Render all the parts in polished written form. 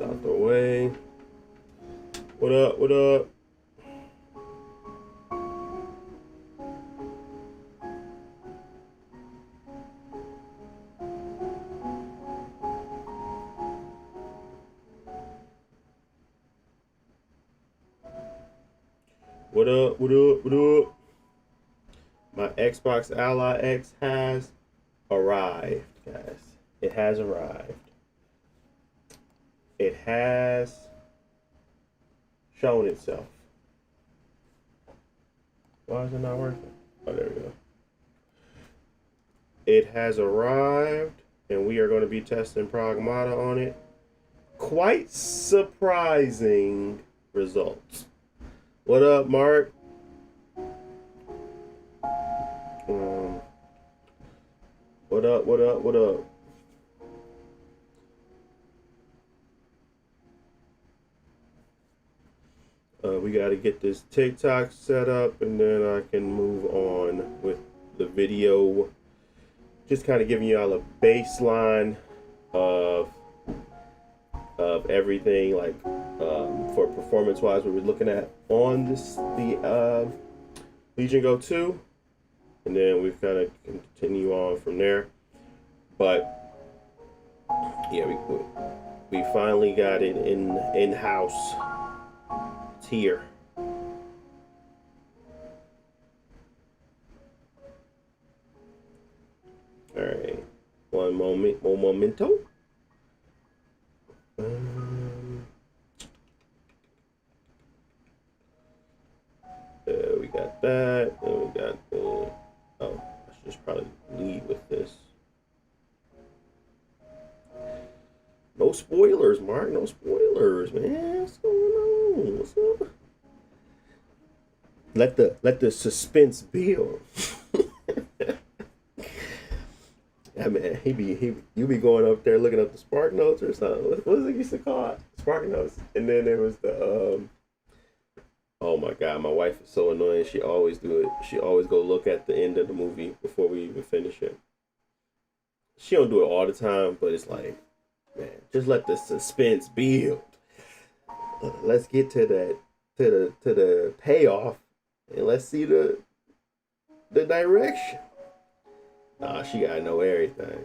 this out the way. What up? What up? What up? What up? What up? My Xbox Ally X has arrived, guys. It has arrived. It has shown itself. Why is it not working? Oh, there we go. It has arrived, and we are going to be testing Pragmata on it. Quite surprising results. What up, Mark? What up, what up, what up? We got to get this TikTok set up, and then I can move on with the video. Just kind of giving y'all a baseline of everything, like for performance-wise, what we're looking at on the Legion Go 2, and then we've kind of continue on from there. But yeah, we finally got it in-house. It's here. All right, one momento. We got that, and we got oh, I should just probably lead with this. No spoilers, Mark. No spoilers, man. What's going on? What's up? Let the suspense build. Yeah, man. You be going up there looking up the Spark Notes or something. What was it used to call it? Spark Notes. And then there was the oh my God, my wife is so annoying. She always do it. She always go look at the end of the movie before we even finish it. She don't do it all the time, but it's like, man, just let the suspense build. Let's get to that to the payoff, and let's see the direction. Nah, she gotta know everything.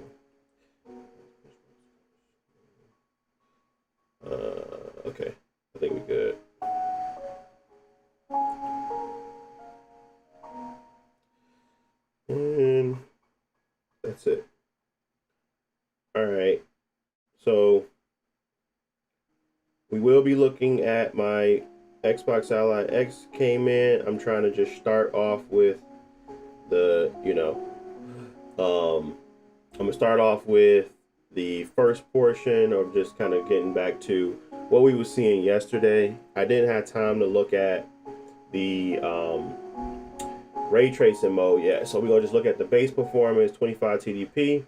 Okay, I think we good. And that's it. All right. So we will be looking at my Xbox Ally X came in. I'm trying to just start off with the, I'm gonna start off with the first portion of just kind of getting back to what we were seeing yesterday. I didn't have time to look at the ray tracing mode yet, so we're gonna just look at the base performance, 25 TDP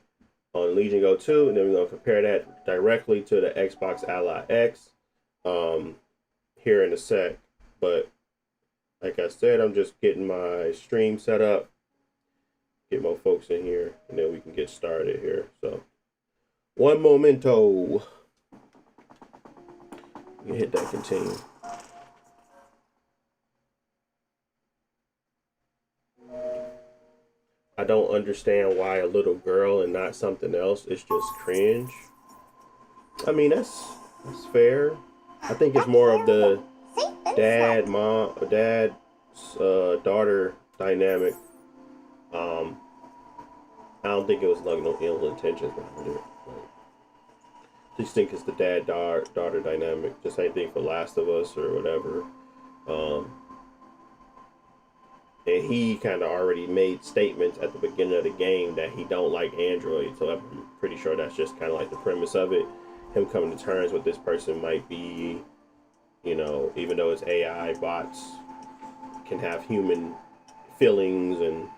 on Legion Go 2, and then we're gonna compare that directly to the Xbox Ally X here in a sec. But like I said, I'm just getting my stream set up, get more folks in here, and then we can get started here. So one momento. You hit that continue. I don't understand why a little girl and not something else. It's just cringe. I mean, that's fair. I think it's more of the dad daughter dynamic. I don't think it was like no ill intentions behind it. I just think it's the dad daughter dynamic. Just same thing for Last of Us or whatever. And he kind of already made statements at the beginning of the game that he don't like Android. So I'm pretty sure that's just kind of like the premise of it. Him coming to terms with this person might be, even though it's AI, bots can have human feelings and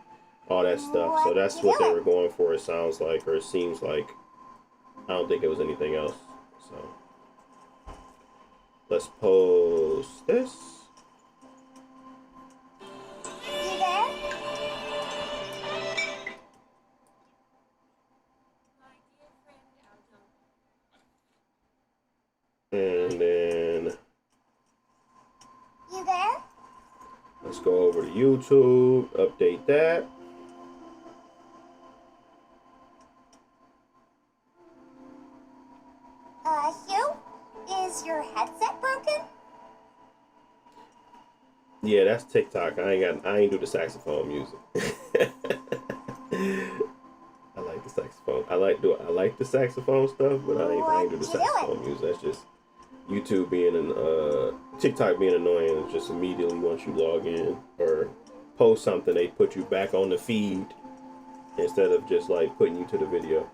all that stuff. So that's what they were going for, it sounds like, or it seems like. I don't think it was anything else. So let's post this. Let's go over to YouTube, update that. Hugh, is your headset broken? Yeah, that's TikTok. I ain't do the saxophone music. I like the saxophone. I like the saxophone stuff, but I ain't do the saxophone music. That's just YouTube being TikTok being annoying. It's just immediately once you log in or post something, they put you back on the feed instead of just like putting you to the video.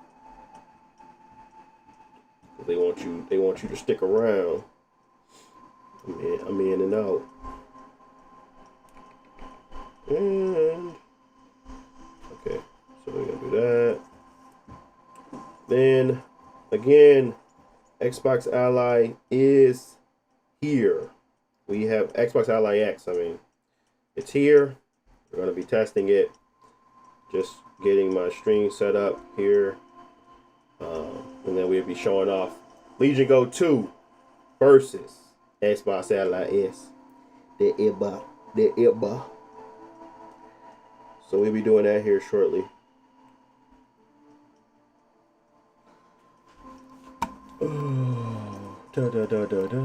They want you to stick around. I'm in and out. And okay, so we're gonna do that. Then again, Xbox Ally is here. We have Xbox Ally X. I mean, it's here. We're gonna be testing it. Just getting my stream set up here, and then we'll be showing off Legion Go 2 versus Xbox Ally S. The Ibba. So we'll be doing that here shortly. Da, da, da, da, da.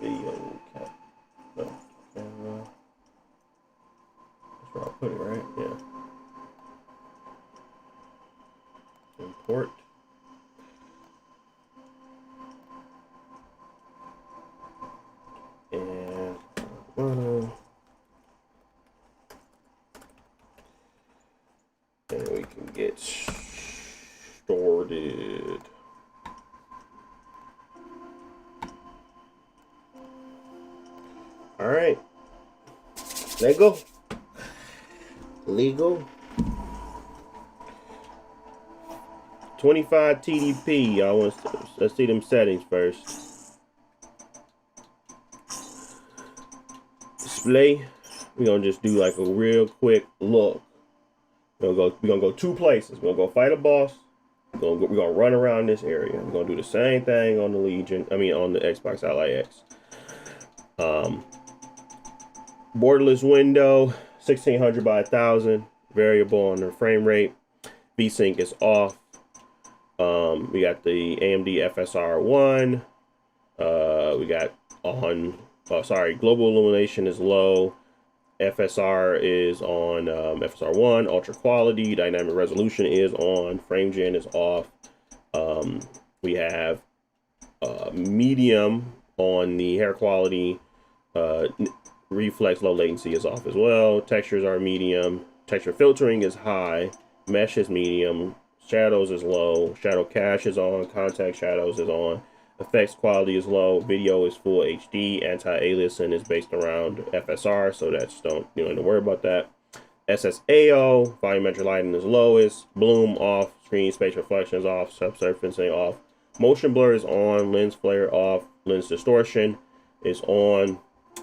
Video cap. No, camera. That's where I'll put it, right? Yeah. Import. And and we can get started. All right, let go. Legal. 25 TDP. Y'all let's see them settings first. Display. We're gonna just do like a real quick look. We're gonna go two places. We're gonna go fight a boss. We're gonna run around this area. We're gonna do the same thing on the Legion. I mean on the Xbox Ally X. Borderless window, 1600 by 1000. Variable on the frame rate. VSync is off. We got the AMD FSR 1. We got global illumination is low. FSR is on FSR 1. Ultra quality, dynamic resolution is on. Frame gen is off. We have medium on the hair quality. Reflex low latency is off as well. Textures are medium. Texture filtering is high. Mesh is medium. Shadows is low. Shadow cache is on. Contact shadows is on. Effects quality is low. Video is full HD. Anti-aliasing is based around FSR, so that's don't have to worry about that. SSAO, volumetric lighting is lowest. Bloom off. Screen space reflection is off. Subsurfacing off. Motion blur is on. Lens flare off. Lens distortion is on.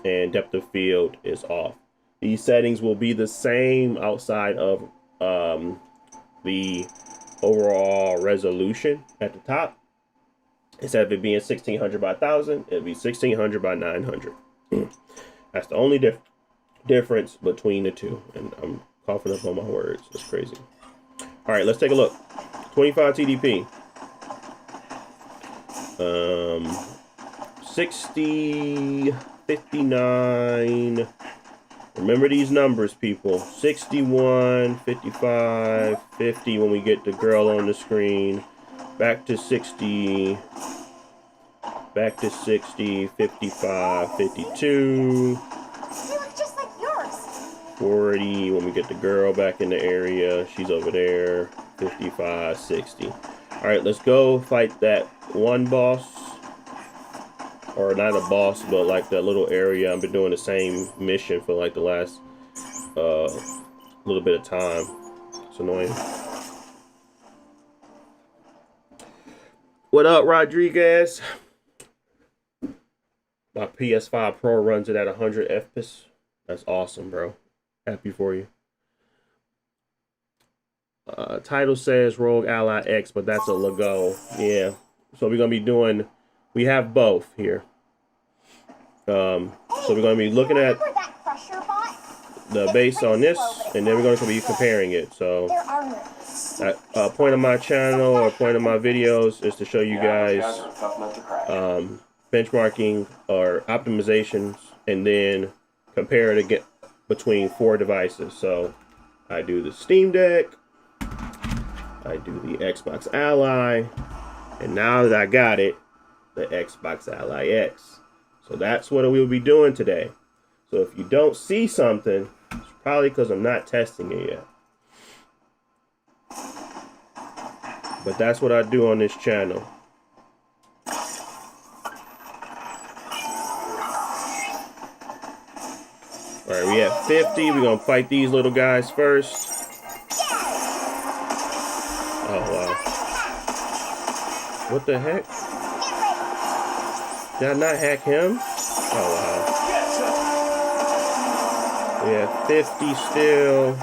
And depth of field is off. These settings will be the same outside of the overall resolution at the top. Instead of it being 1600 by 1000, it'll be 1600 by 900. That's the only difference between the two. And I'm coughing up on my words. That's crazy. All right, let's take a look. 25 TDP. 60, 59. Remember these numbers, people. 61, 55, 50 when we get the girl on the screen. Back to 60. Back to 60, 55, 52. They look just like yours. 40 when we get the girl back in the area. She's over there. 55, 60. All right, let's go fight that one boss. Or not a boss, but like that little area. I've been doing the same mission for like the last little bit of time. It's annoying. What up, Rodriguez? My PS5 Pro runs it at 100 FPS. That's awesome, bro. Happy for you. Title says Rogue Ally X, but that's a Lego. Yeah. So we're gonna be doing. We have both here. So we're gonna be looking at the base on this, and then we're going to be comparing it. So, point of my channel or point of my videos is to show you guys benchmarking or optimizations, and then compare it again between 4 devices. So, I do the Steam Deck, I do the Xbox Ally, and now that I got it, the Xbox Ally X. So that's what we will be doing today. So if you don't see something, it's probably because I'm not testing it yet. But that's what I do on this channel. Alright, we have 50. We're going to fight these little guys first. Oh, wow. What the heck? Did I not hack him? Oh, wow. We have 50 still.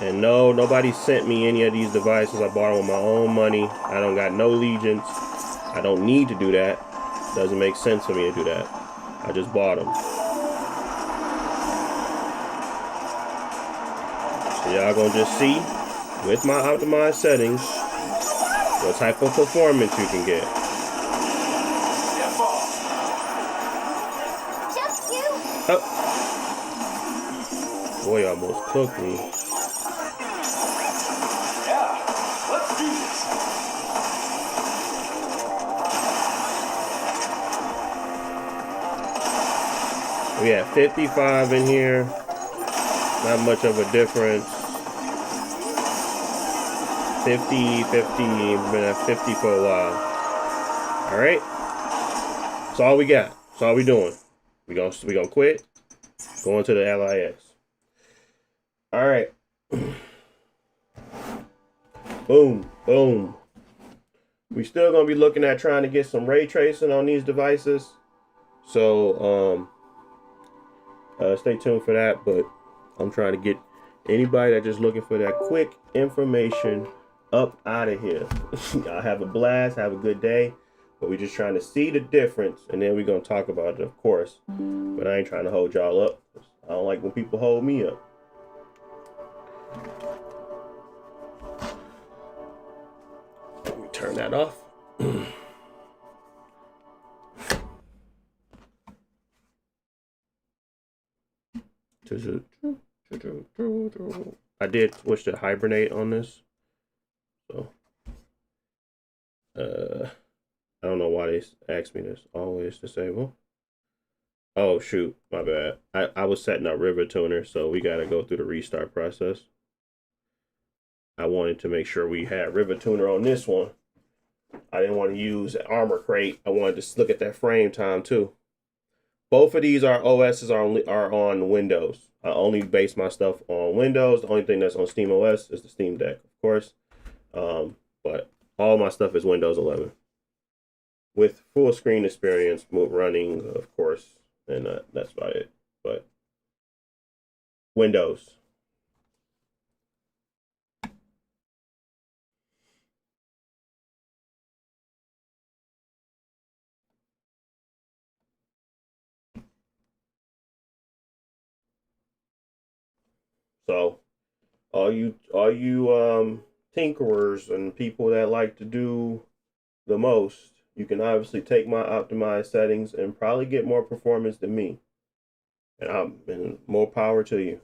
And no, nobody sent me any of these devices. I bought them with my own money. I don't got no allegiance. I don't need to do that. Doesn't make sense for me to do that. I just bought them. So y'all gonna just see, with my optimized settings, what type of performance you can get. Oh. Boy, almost cooked me. We have 55 in here. Not much of a difference. 50, 50. Been at 50 for a while. Alright. That's all we got. That's all we doing. We gonna quit. Going to the LIX. Alright. Boom. Boom. We still gonna be looking at trying to get some ray tracing on these devices. So stay tuned for that, but I'm trying to get anybody that just looking for that quick information up out of here. Y'all have a blast, have a good day, but we're just trying to see the difference, and then we're gonna talk about it, of course. But I ain't trying to hold y'all up. I don't like when people hold me up. Let me turn that off. I did switch to hibernate on this, so I don't know why they asked me this. Always disable. Oh shoot, my bad. I was setting up River Tuner, so we gotta go through the restart process. I wanted to make sure we had River Tuner on this one. I didn't want to use Armor Crate. I wanted to look at that frame time too. Both of these OSs are on Windows. I only base my stuff on Windows. The only thing that's on Steam OS is the Steam Deck, of course. But all my stuff is Windows 11 with full screen experience running, of course, and that's about it. But Windows. So all you tinkerers and people that like to do the most, you can obviously take my optimized settings and probably get more performance than me. And more power to you.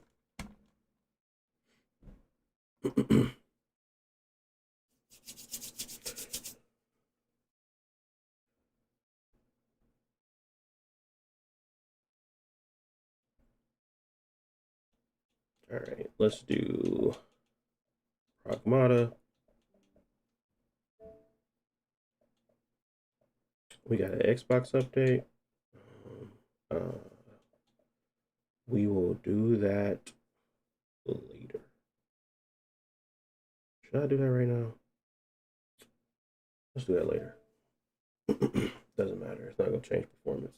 All right, let's do Pragmata. We got an Xbox update. We will do that later. Should I do that right now? Let's do that later. Doesn't matter. It's not gonna change performance.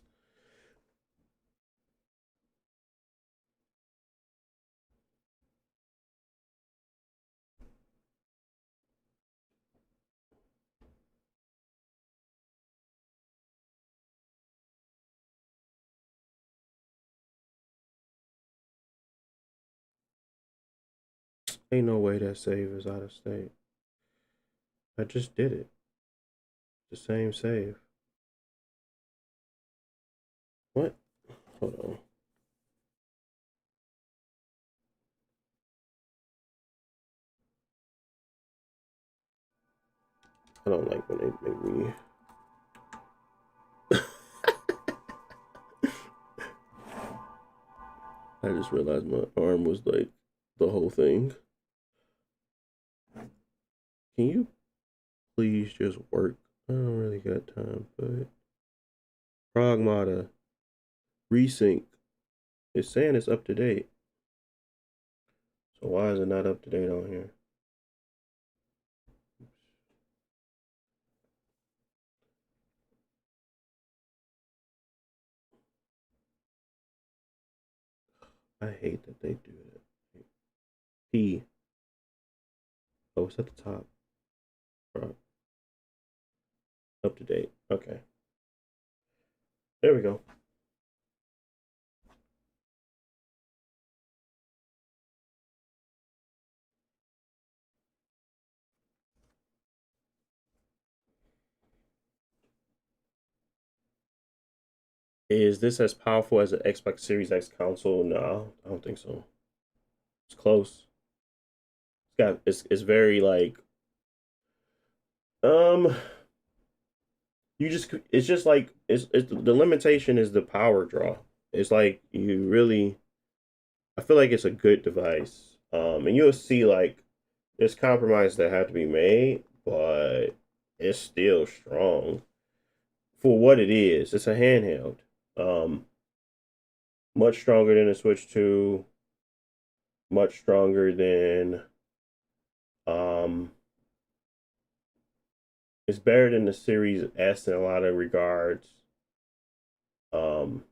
Ain't no way that save is out of state. I just did it. The same save. What? Hold on. I don't like when they make me. I just realized my arm was like the whole thing. Can you please just work? I don't really got time, but Pragmata resync. It's saying it's up to date. So why is it not up to date on here? I hate that they do that. P. Oh, it's at the top. Up to date. Okay. There we go. Is this as powerful as an Xbox Series X console? No, I don't think so. It's close. It's very like um it's just like it's the limitation is the power draw. It's like you really I feel like it's a good device. And you'll see like there's compromises that have to be made, but it's still strong for what it is. It's a handheld. Um Much stronger than the Switch 2, much stronger than um it's better than the Series S in a lot of regards. Um,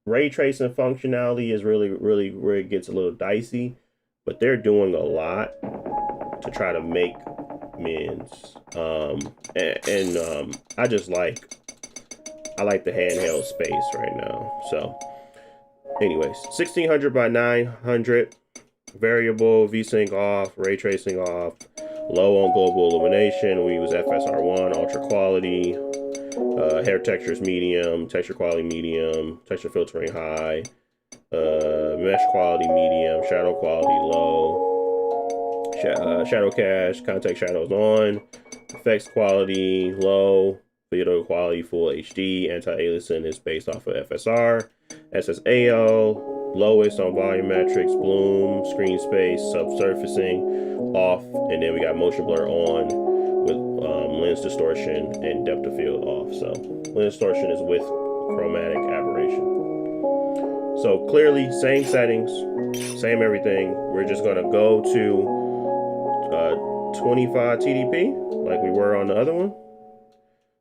ray tracing functionality is really where it gets a little dicey, but they're doing a lot to try to make amends. I just I like the handheld space right now. So, anyways, 1600 by 900, variable VSync off, ray tracing off, low on global illumination. We use FSR1, ultra quality. Hair textures medium, texture quality medium, texture filtering high, mesh quality medium, shadow quality low, shadow cache, context shadows on, effects quality low, video quality full HD, anti-aliasing is based off of FSR, SSAO, lowest on volumetrics, bloom, screen space, subsurfacing off, and then we got motion blur on with lens distortion and depth of field off. So lens distortion is with chromatic aberration. So clearly same settings, same everything. We're just gonna go to 25 TDP like we were on the other one.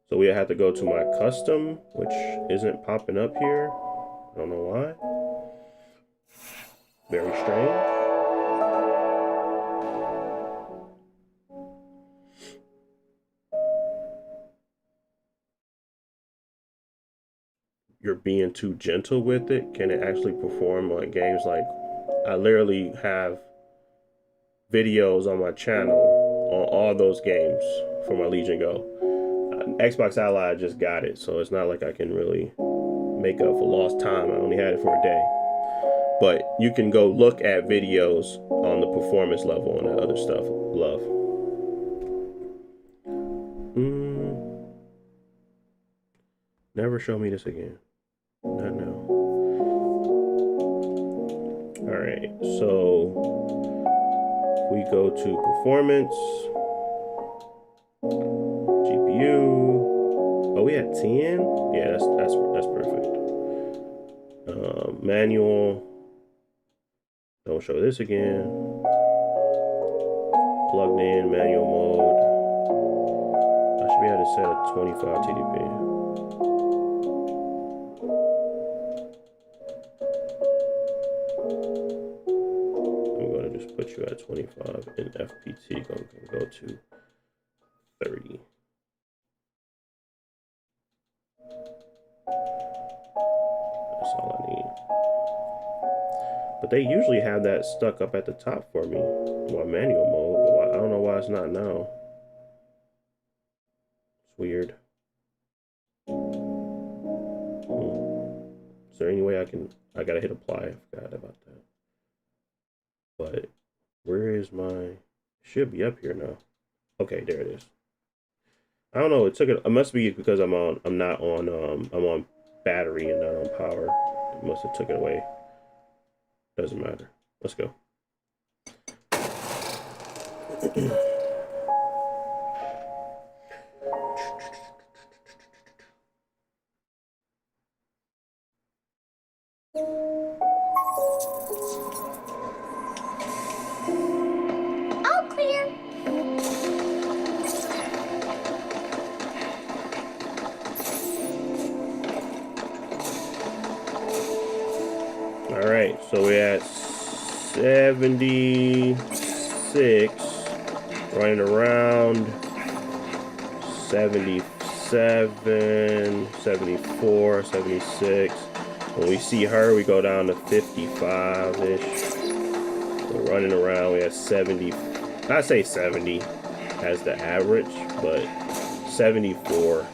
So we have to go to my custom, which isn't popping up here. I don't know why. Very strange. You're being too gentle with it. Can it actually perform on games like I literally have videos on my channel on all those games for my Legion Go. Xbox Ally just got it, so it's not like I can really make up for lost time. I only had it for a day. But you can go look at videos on the performance level and that other stuff. Love. Never show me this again. Not now. Alright, so we go to performance, GPU. Oh, we had 10? Yeah, that's perfect. Manual. Don't show this again. Plugged in, manual mode. I should be able to set a 25 TDP. I'm going to just put you at 25 and FPT going to go to 30. That's all I need. But they usually have that stuck up at the top for me while manual mode, but I don't know why it's not now. It's weird. Is there any way I gotta hit apply? I forgot about that. But where is my, it should be up here now. Okay, there it is. I don't know, it must be because I'm not on, I'm on battery and not on power. It must have took it away. Doesn't matter. Let's go. All clear. All right, so we're at 76, running around 77, 74, 76. When we see her, we go down to 55-ish. We're running around, we have 70, I say 70 as the average, but 74.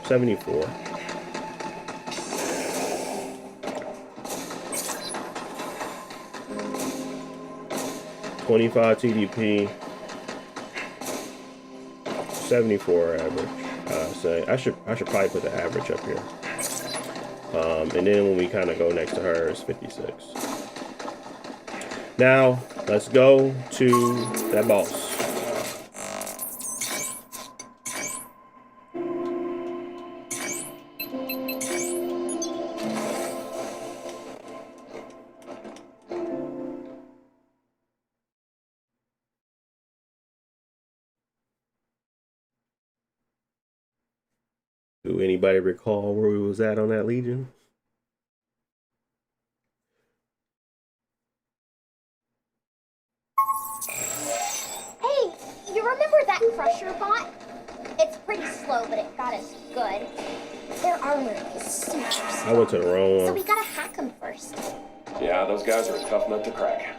25 TDP, 74 average. So I should probably put the average up here. And then when we kind of go next to her, it's 56. Now let's go to that boss. Do anybody recall where we was at on that Legion? Hey, you remember that crusher bot? It's pretty slow, but it got us good. Their armor is super strong. I went to the wrong one. So we gotta hack them first. Yeah, those guys are a tough nut to crack.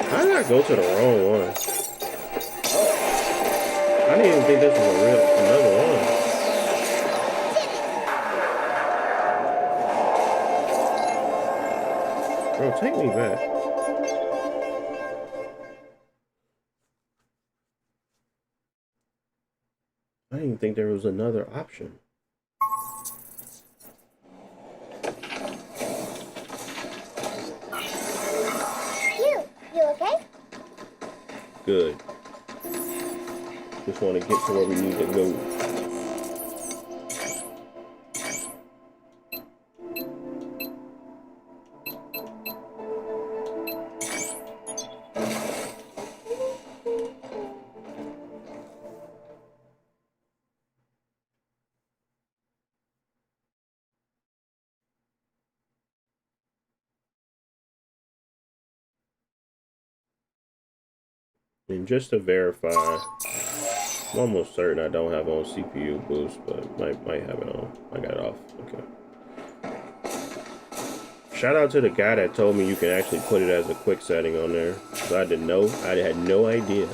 How did I go to the wrong one? I didn't even think this was another one. Bro, take me back. I didn't even think there was another option. You okay? Good. Just want to get to where we need to go. And just to verify, I'm almost certain I don't have on CPU boost, but might have it on. I got it off. Okay. Shout out to the guy that told me you can actually put it as a quick setting on there. So I didn't know. I had no idea.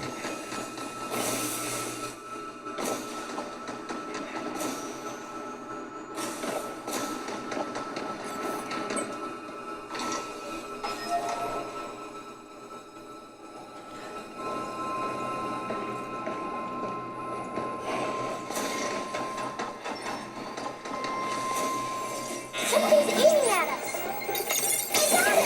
Something's aiming at us. I got it.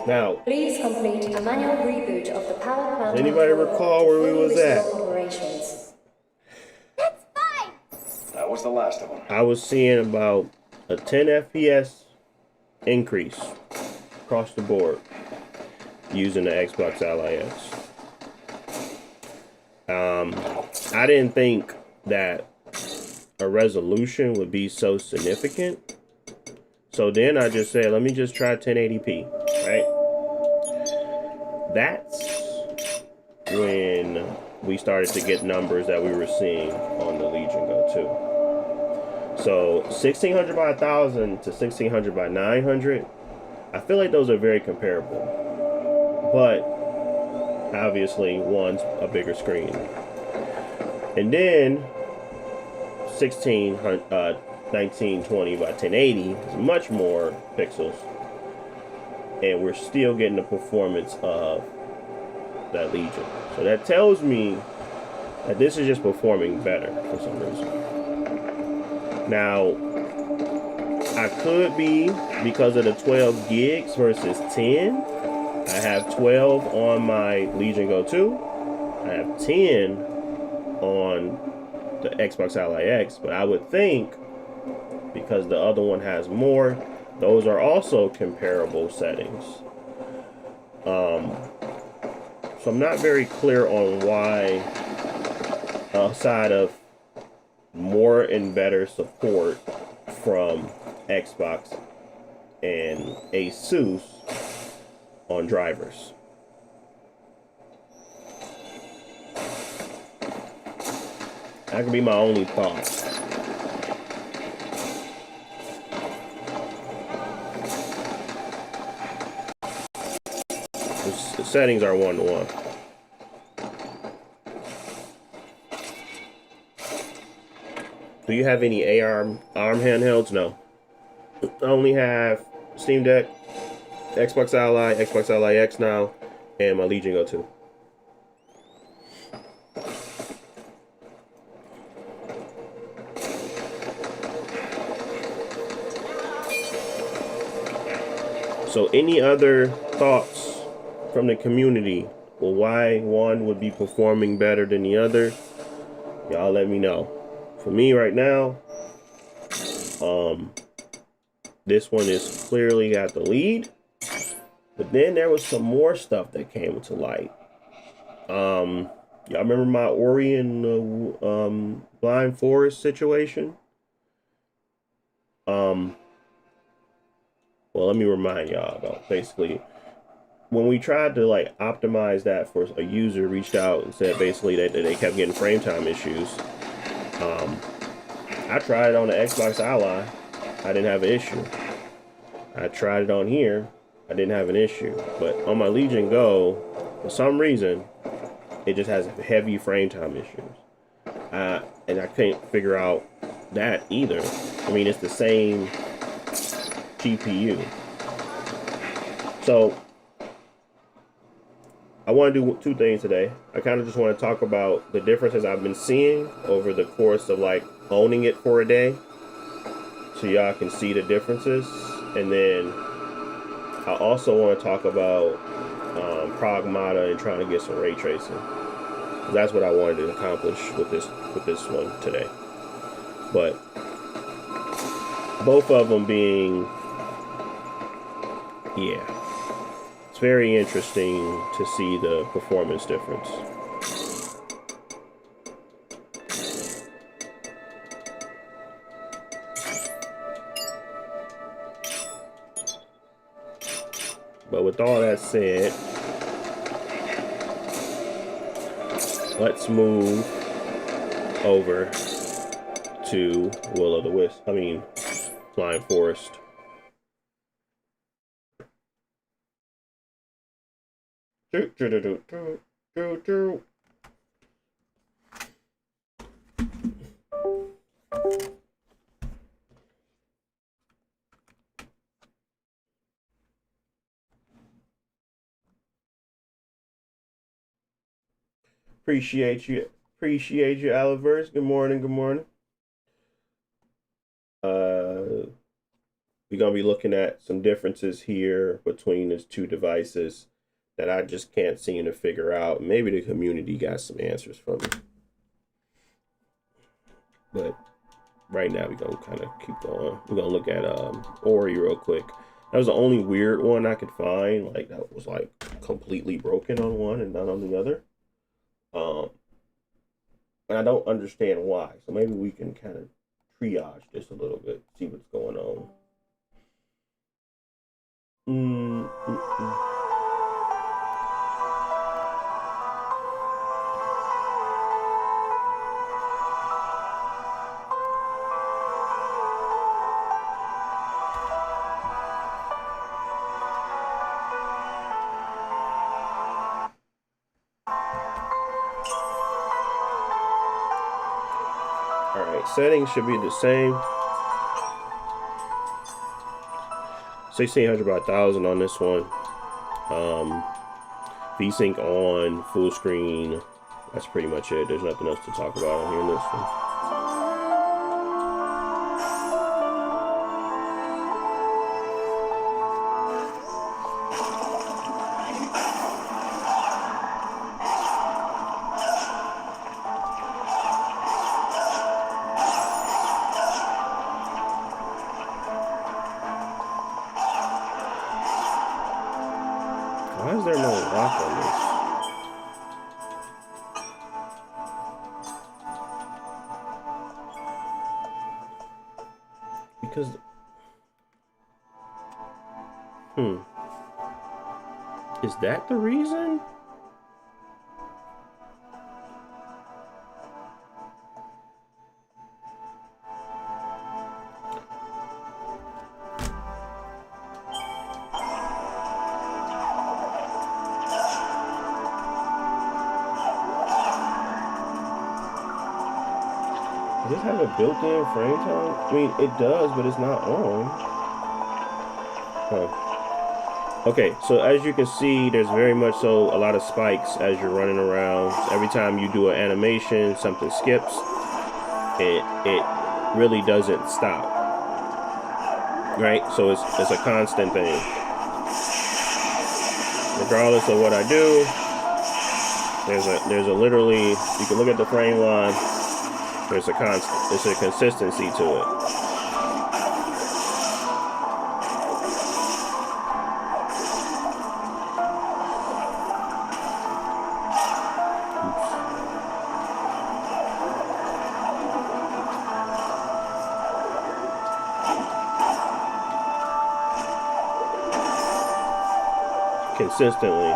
Now, please complete a manual reboot of the power plant. does anybody recall where we was at? Operations. That's fine. That was the last of them. I was seeing about a 10 FPS increase across the board using the Xbox Ally X. I didn't think that a resolution would be so significant. So then I just said, let me just try 1080p, right? That's when we started to get numbers that we were seeing on the Legion Go 2. So 1600 by 1000 to 1600 by 900, I feel like those are very comparable. But obviously one's a bigger screen. And then 1920 by 1080 is much more pixels. And we're still getting the performance of that Legion. So that tells me that this is just performing better for some reason. Now, I could be because of the 12 gigs versus 10. I have 12 on my Legion Go 2. I have 10 on the Xbox Ally X, but I would think because the other one has more, those are also comparable settings. So I'm not very clear on why, outside of more and better support from Xbox and Asus on drivers. That could be my only thought. The settings are 1-to-1. Do you have any ARM handhelds? No. I only have Steam Deck, Xbox Ally X now, and my Legion Go 2. So any other thoughts from the community? Well, why one would be performing better than the other? Y'all let me know. For me right now, this one is clearly got the lead. But then there was some more stuff that came to light. Y'all remember my Ori and Blind Forest situation? Well, let me remind y'all though. Basically, when we tried to like optimize that for a user, reached out and said basically that they kept getting frame time issues. I tried it on the Xbox Ally. I didn't have an issue. I tried it on here. I didn't have an issue. But on my Legion Go, for some reason, it just has heavy frame time issues. And I can't figure out that either. I mean, it's the same GPU. So I want to do two things today. I kind of just want to talk about the differences I've been seeing over the course of like owning it for a day, so y'all can see the differences. And then I also want to talk about Pragmata and trying to get some ray tracing. That's what I wanted to accomplish with this one today. But both of them being, yeah, it's very interesting to see the performance difference. But with all that said, let's move over to Blind Forest. Appreciate you, Aliverse. Good morning. we're going to be looking at some differences here between these two devices that I just can't seem to figure out. Maybe the community got some answers for me. But right now, we're going to kind of keep going. We're going to look at Ori real quick. That was the only weird one I could find. Like, that was, like, completely broken on one and not on the other. And I don't understand why. So maybe we can kind of triage this a little bit, see what's going on. Alright, settings should be the same. 1600 by 1000 on this one. VSync on, full screen. That's pretty much it. There's nothing else to talk about here in this one. Why is there no lock on this? Because, is that the reason? Does this have a built-in frame time? I mean, it does, but it's not on. Huh. Okay, so as you can see, there's very much so a lot of spikes as you're running around. Every time you do an animation, something skips. It really doesn't stop. Right? So it's a constant thing. Regardless of what I do, there's a literally, you can look at the frame line. There's a consistency to it. Consistently,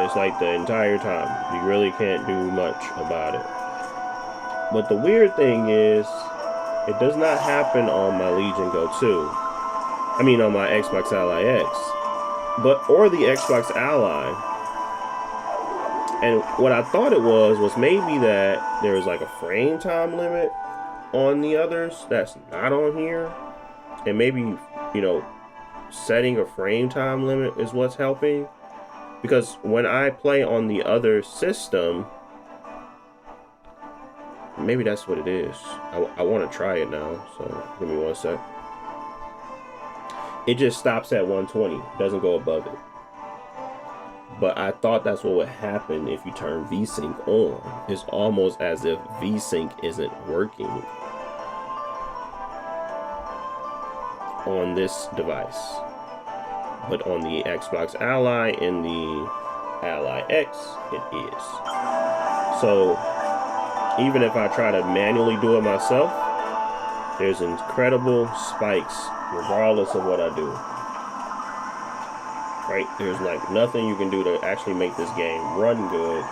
it's like the entire time. You really can't do much about it. But the weird thing is, it does not happen on my Legion Go 2. I mean, on my Xbox Ally X. Or the Xbox Ally. And what I thought it was maybe that there was like a frame time limit on the others that's not on here. And maybe, you know, setting a frame time limit is what's helping. Because when I play on the other system, maybe that's what it is. I want to try it now, so give me one sec. It just stops at 120, doesn't go above it. But I thought that's what would happen if you turn VSync on. It's almost as if VSync isn't working on this device. But on the Xbox Ally and the Ally X, it is. So even if I try to manually do it myself, there's incredible spikes regardless of what I do. Right? There's like nothing you can do to actually make this game run good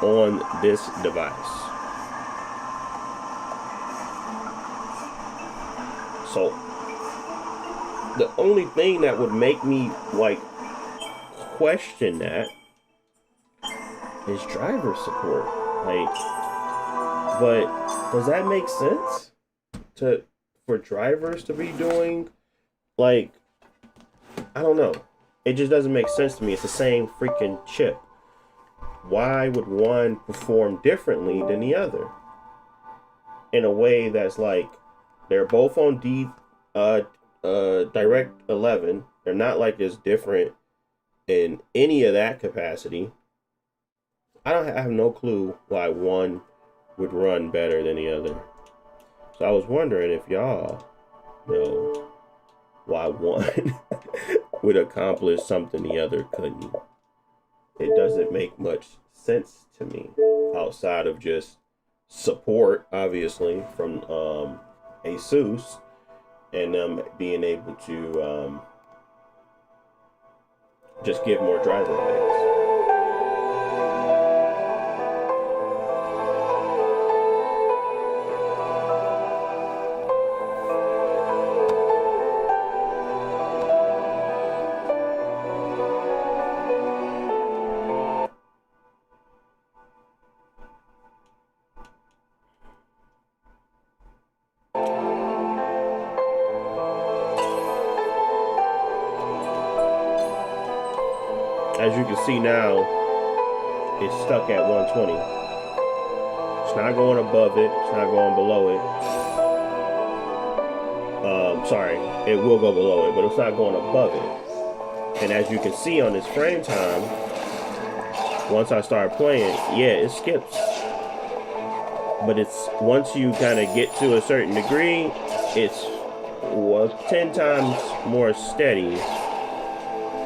on this device. So the only thing that would make me like question that is driver support. Like, but does that make sense for drivers to be doing, like, I don't know. It just doesn't make sense to me. It's the same freaking chip. Why would one perform differently than the other? In a way that's like they're both on Direct 11. They're not like it's different in any of that capacity. I have no clue why one would run better than the other. So I was wondering if y'all know why one would accomplish something the other couldn't. It doesn't make much sense to me outside of just support, obviously, from Asus and them being able to just give more driver aids. As you can see now, it's stuck at 120. It's not going above it. It's not going below it. Sorry, it will go below it, but it's not going above it. And as you can see on this frame time, once I start playing, yeah, it skips. But it's once you kind of get to a certain degree, it's 10 times more steady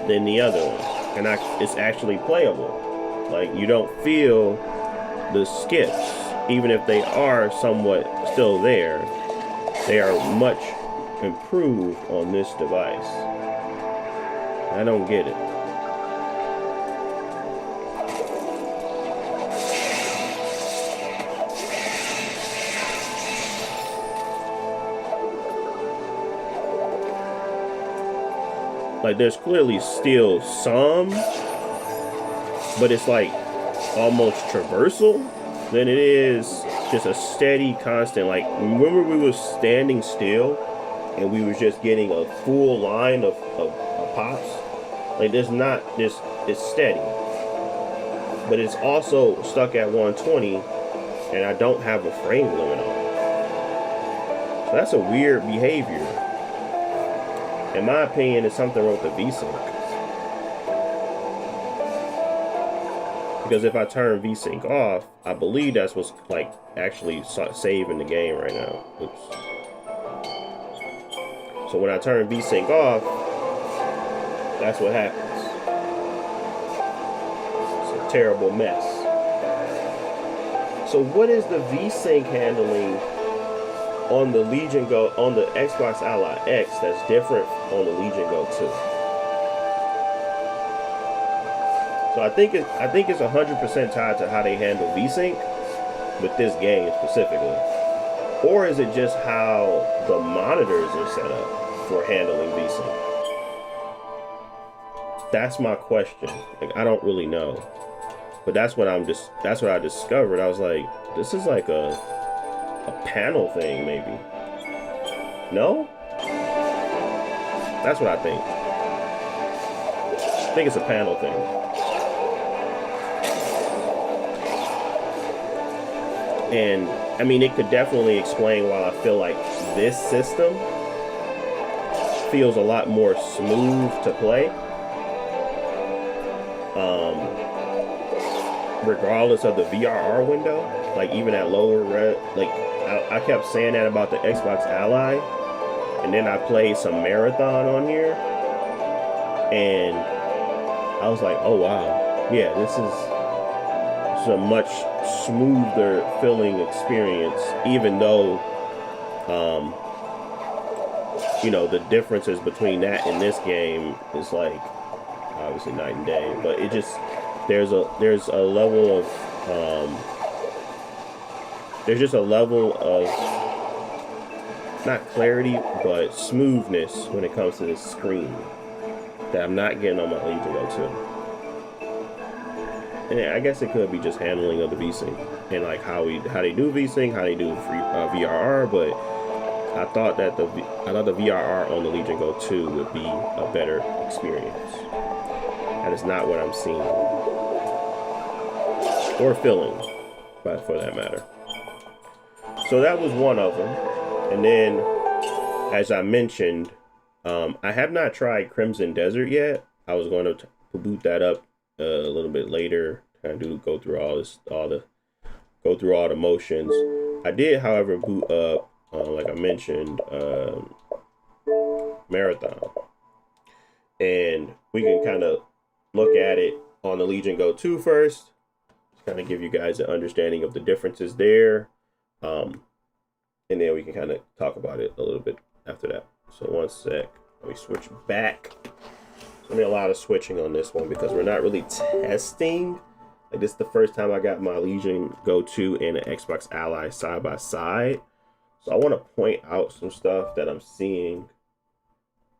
than the other one. And it's actually playable. Like, you don't feel the skips, even if they are somewhat still there. They are much improved on this device. I don't get it. Like, there's clearly still some, but it's like almost traversal than it is just a steady, constant. Like, remember we were standing still and we was just getting a full line of pops? Like, there's not this, it's steady, but it's also stuck at 120 and I don't have a frame limit on it. So that's a weird behavior. In my opinion, it's something wrong with the VSync. Because if I turn VSync off, I believe that's what's like actually saving the game right now. Oops. So when I turn VSync off, that's what happens. It's a terrible mess. So what is the VSync handling on the Legion Go, on the Xbox Ally X, that's different on the Legion Go 2? So I think it's 100% tied to how they handle VSync with this game specifically, or is it just how the monitors are set up for handling VSync? That's my question. Like, I don't really know, but that's what I discovered. I was like, this is like a panel thing, maybe. No? That's what I think. I think it's a panel thing. And I mean, it could definitely explain why I feel like this system feels a lot more smooth to play. Regardless of the VRR window, like even at lower res, like I kept saying that about the Xbox Ally, and then I played some Marathon on here, and I was like, oh wow, yeah, this is a much smoother feeling experience, even though, you know, the differences between that and this game is like obviously night and day, but it just, there's a level of there's just a level of not clarity but smoothness when it comes to this screen that I'm not getting on my Legion Go 2. And I guess it could be just handling of the VSync and like how they do VSync, how they do VRR, but I thought that the VRR on the Legion Go 2 would be a better experience. That is not what I'm seeing or feeling, but for that matter. So that was one of them. And then, as I mentioned, I have not tried Crimson Desert yet. I was going to boot that up a little bit later, kind of go through go through all the motions. I did, however, boot up, like I mentioned, Marathon, and we can kind of look at it on the Legion Go 2 first, kind of give you guys an understanding of the differences there, and then we can kind of talk about it a little bit after that. So one sec, let me switch back. There's gonna be a lot of switching on this one because we're not really testing. Like, this is the first time I got my Legion Go 2 and an Xbox Ally side by side. So I want to point out some stuff that I'm seeing.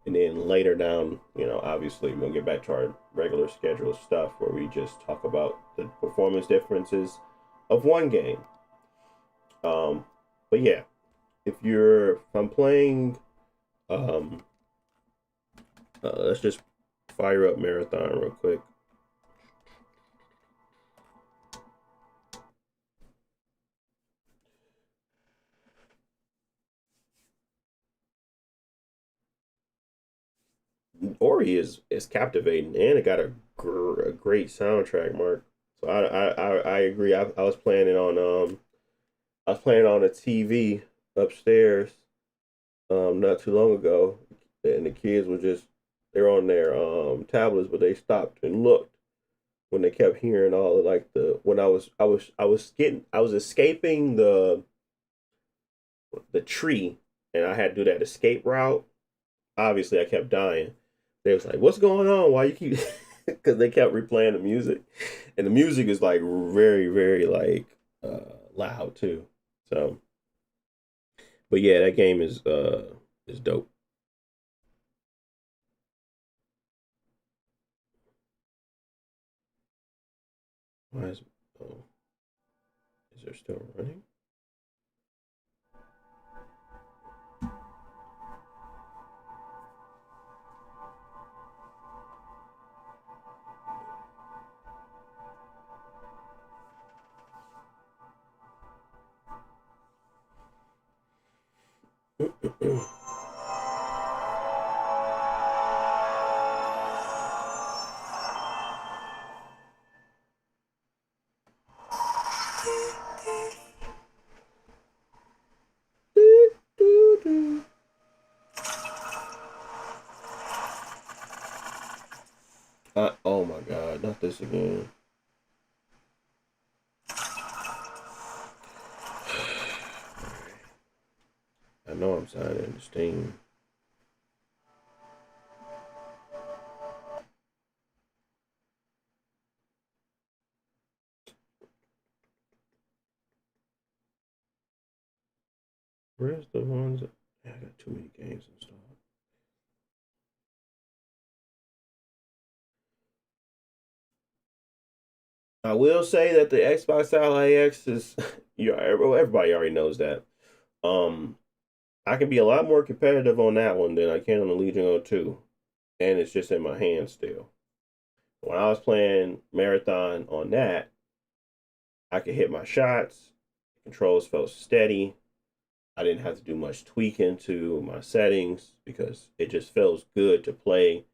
And then later down, obviously we'll get back to our regular schedule stuff where we just talk about the performance differences of one game. But yeah, if I'm playing, let's just fire up Marathon real quick. Ori is captivating, and it got a great soundtrack, Mark. So I agree. I was playing it on a TV upstairs not too long ago, and the kids were they're on their tablets, but they stopped and looked when they kept hearing all of, like, the when I was escaping the tree, and I had to do that escape route. Obviously, I kept dying. They was like, "What's going on? Why you keep?" Because they kept replaying the music, and the music is like very, very like loud too. So, but yeah, that game is dope. Why is oh, is there still running? Oh my god, not this again. I know I'm signing into Steam. Where's the ones that I got too many games installed? I will say that the Xbox Ally X is everybody already knows that. Um I can be a lot more competitive on that one than I can on the Legion O2. And it's just in my hand still. When I was playing Marathon on that, I could hit my shots. The controls felt steady. I didn't have to do much tweaking to my settings because it just feels good to play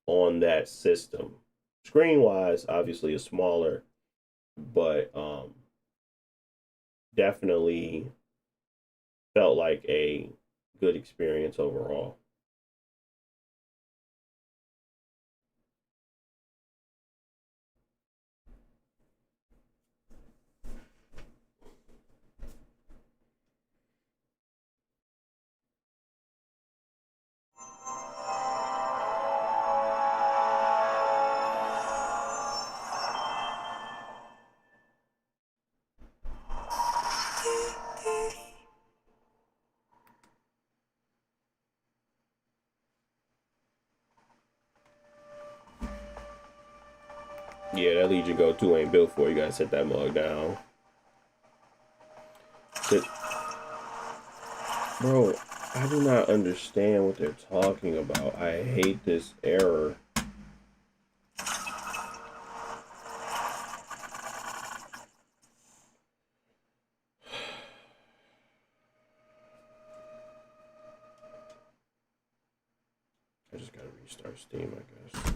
on that system. Screen wise, obviously, is smaller, but definitely felt like a good experience overall. Yeah, that Legion Go 2 ain't built for. You gotta set that mug down. Bro, I do not understand what they're talking about. I hate this error. I just gotta restart Steam, I guess.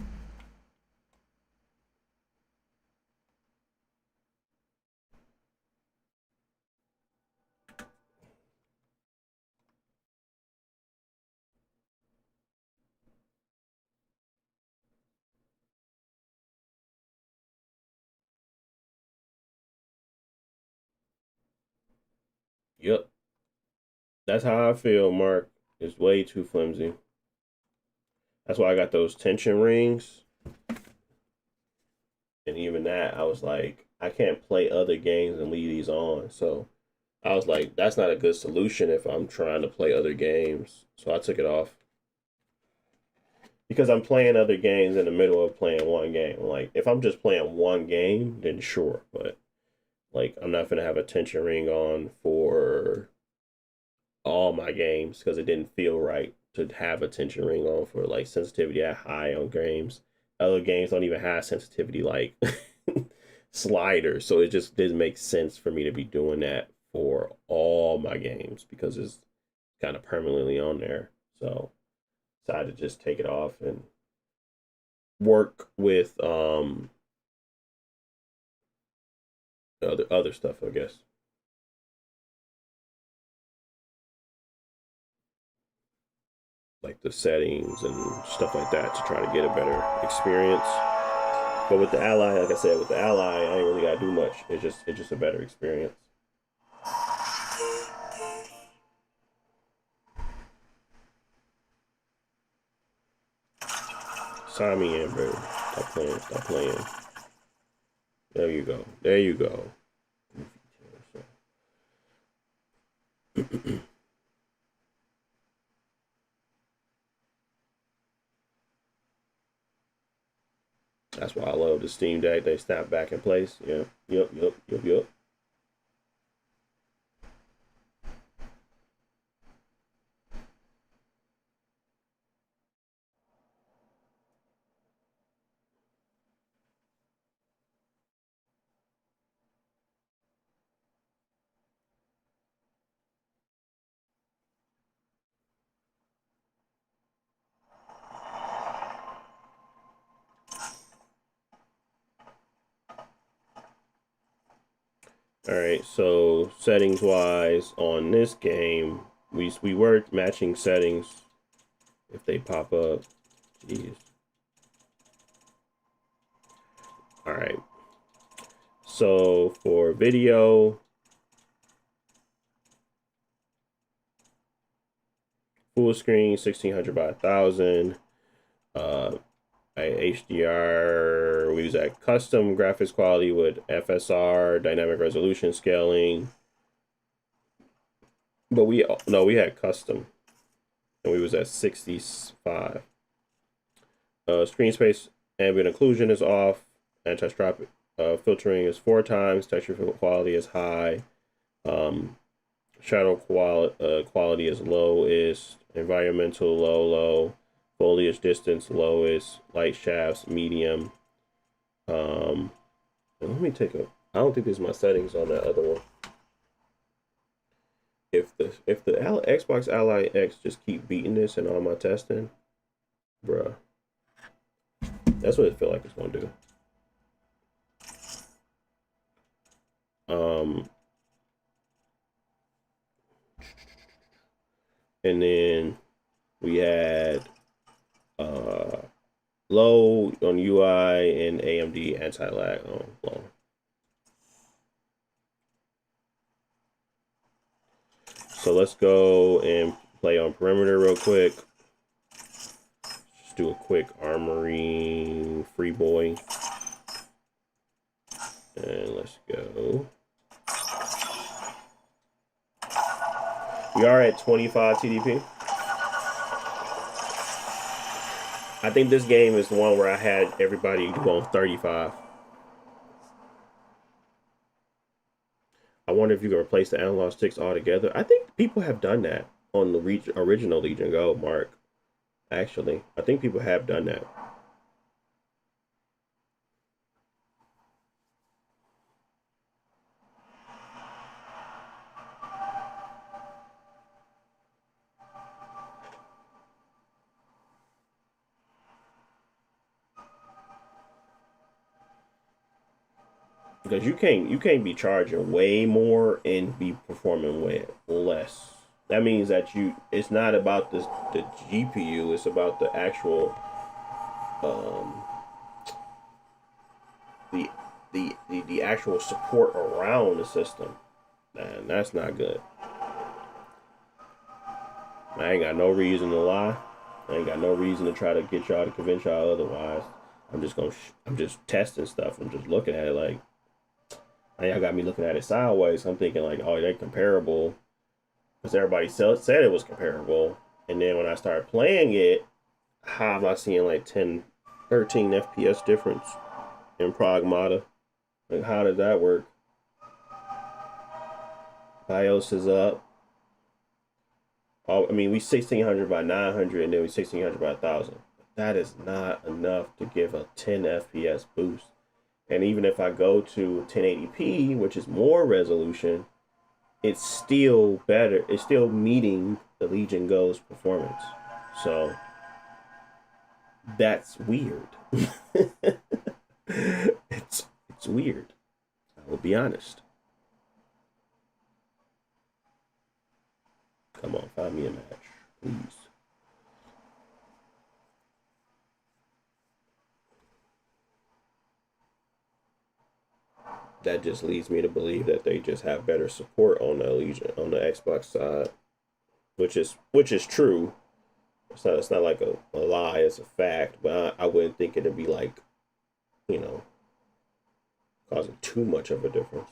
Yep. That's how I feel, Mark. It's way too flimsy. That's why I got those tension rings. And even that, I was like, I can't play other games and leave these on. So I was like, that's not a good solution if I'm trying to play other games. So I took it off. Because I'm playing other games in the middle of playing one game. Like, if I'm just playing one game, then sure. But, like, I'm not going to have a tension ring on for all my games because it didn't feel right to have a tension ring on for, like, sensitivity at high on games. Other games don't even have sensitivity, like, sliders. So it just didn't make sense for me to be doing that for all my games because it's kind of permanently on there. So decided to just take it off and work with other stuff, I guess. Like the settings and stuff like that to try to get a better experience. But with the Ally, like I said, with the Ally, I ain't really gotta do much. It's just a better experience. Sign me in, bro. Stop playing. Stop playing. There you go. There you go. That's why I love the Steam Deck. They snap back in place. Yep, yep, yep, yep, yep. All right, so settings wise on this game, we were matching settings if they pop up. Jeez. All right. So for video, full screen 1600 by 1000. HDR, we use that custom graphics quality with FSR, dynamic resolution scaling. But we had custom, and we was at 65. Screen space ambient occlusion is off. Anti-strop filtering is 4 times. Texture quality is high. Shadow quality is lowest. Environmental low. Foliage distance lowest. Light shafts medium. And let me take a. I don't think these are my settings on that other one. If the Xbox Ally X just keep beating this in all my testing, bruh, that's what it feel like it's gonna do. And then we had low on UI and AMD anti-lag on low. So let's go and play on perimeter real quick. Just do a quick armory free boy. And let's go. We are at 25 TDP. I think this game is the one where I had everybody go on 35. I wonder if you can replace the analog sticks altogether. I think people have done that on the original Legion Go, Mark. Actually, I think people have done that. because you can't be charging way more and be performing way less. That means that it's not about the GPU, it's about the actual um the the actual support around the system. Man, that's not good. I ain't got no reason to lie. I ain't got no reason to try to get y'all to convince y'all otherwise. I'm just testing stuff. I'm just looking at it like, and y'all got me looking at it sideways. I'm thinking like, oh, they're comparable because everybody said it was comparable. And then when I started playing it, how am I seeing like 10, 13 FPS difference in Pragmata? Like, how did that work? BIOS is up. Oh, I mean, we 1600 by 900 and then we 1600 by 1000. That is not enough to give a 10 FPS boost. And even if I go to 1080p, which is more resolution, it's still better. It's still meeting the Legion Go's performance. So that's weird. it's weird. I will be honest. Come on, find me a match, please. That just leads me to believe that they just have better support on the Legion on the Xbox side, which is true. It's not like a lie, it's a fact. But I wouldn't think it'd be like, you know, causing too much of a difference.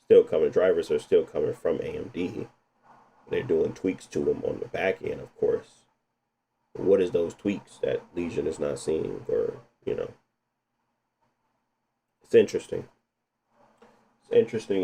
Still coming, drivers are still coming from AMD. They're doing tweaks to them on the back end, of course. What is those tweaks that Legion is not seeing, or it's interesting. It's interesting.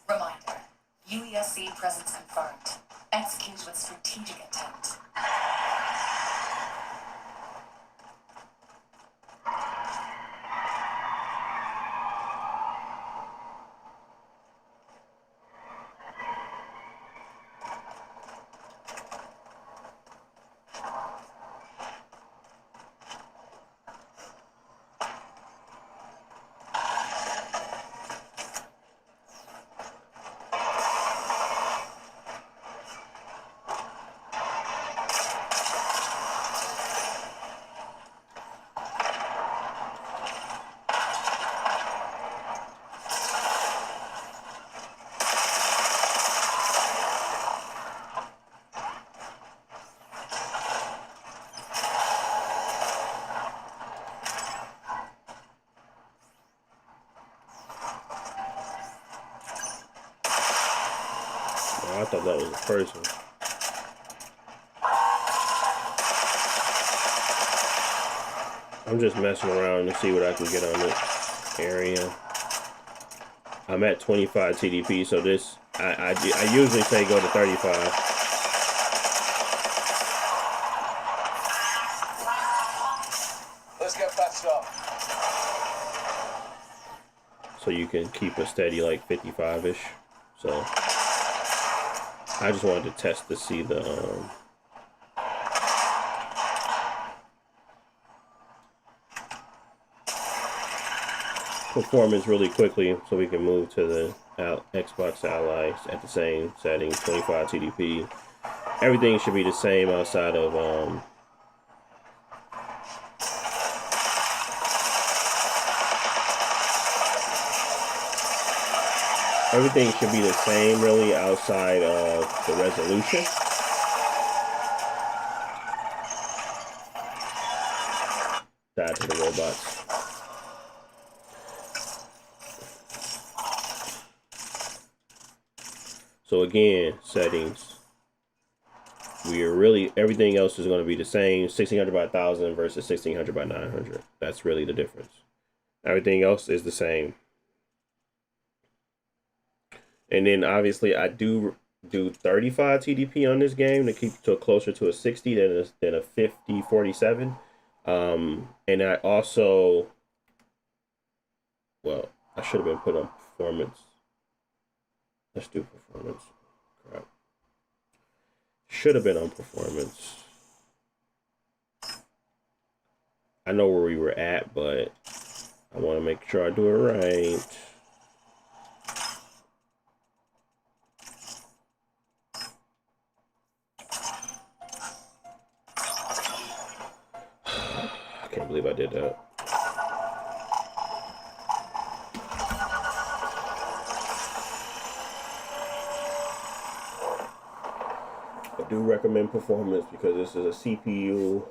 Reminder, UESC presence confirmed. Execute with strategic intent. Oh, I thought that was a person. I'm just messing around to see what I can get on this area. I'm at 25 TDP, so this I usually say go to 35. Let's get patched up. So you can keep a steady like 55-ish. So I just wanted to test to see the performance really quickly, so we can move to the Xbox Ally at the same setting, 25 TDP. Everything should be the same outside of everything should be the same really outside of the resolution. Die to the robots. So again, settings, we are really, everything else is going to be the same. 1600 by 1000 versus 1600 by 900. That's really the difference. Everything else is the same. And then obviously I do 35 TDP on this game to keep to closer to a 60 than a 50-47. And I also, well, I should have been put on performance. Let's do performance. Crap. Should have been on performance. I know where we were at, but I want to make sure I do it right. I can't believe I did that. I do recommend performance because this is a CPU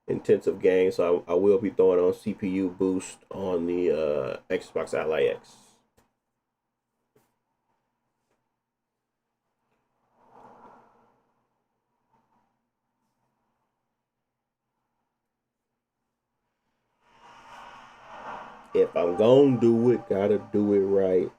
intensive game, so I will be throwing on CPU boost on the Xbox Ally X. If I'm gonna do it, gotta do it right.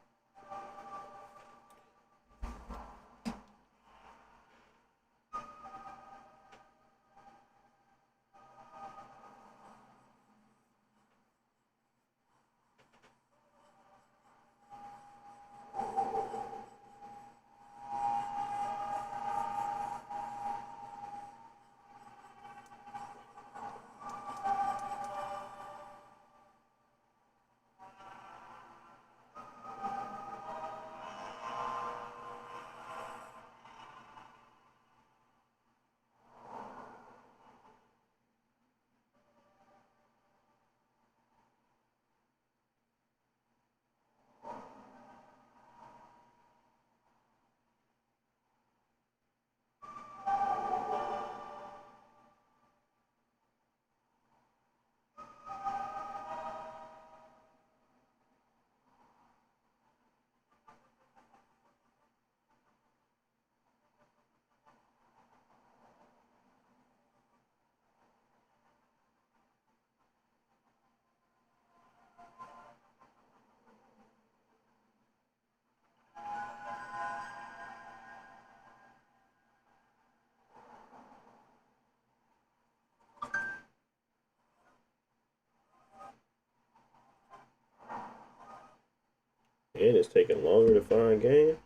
And it's taking longer to find game.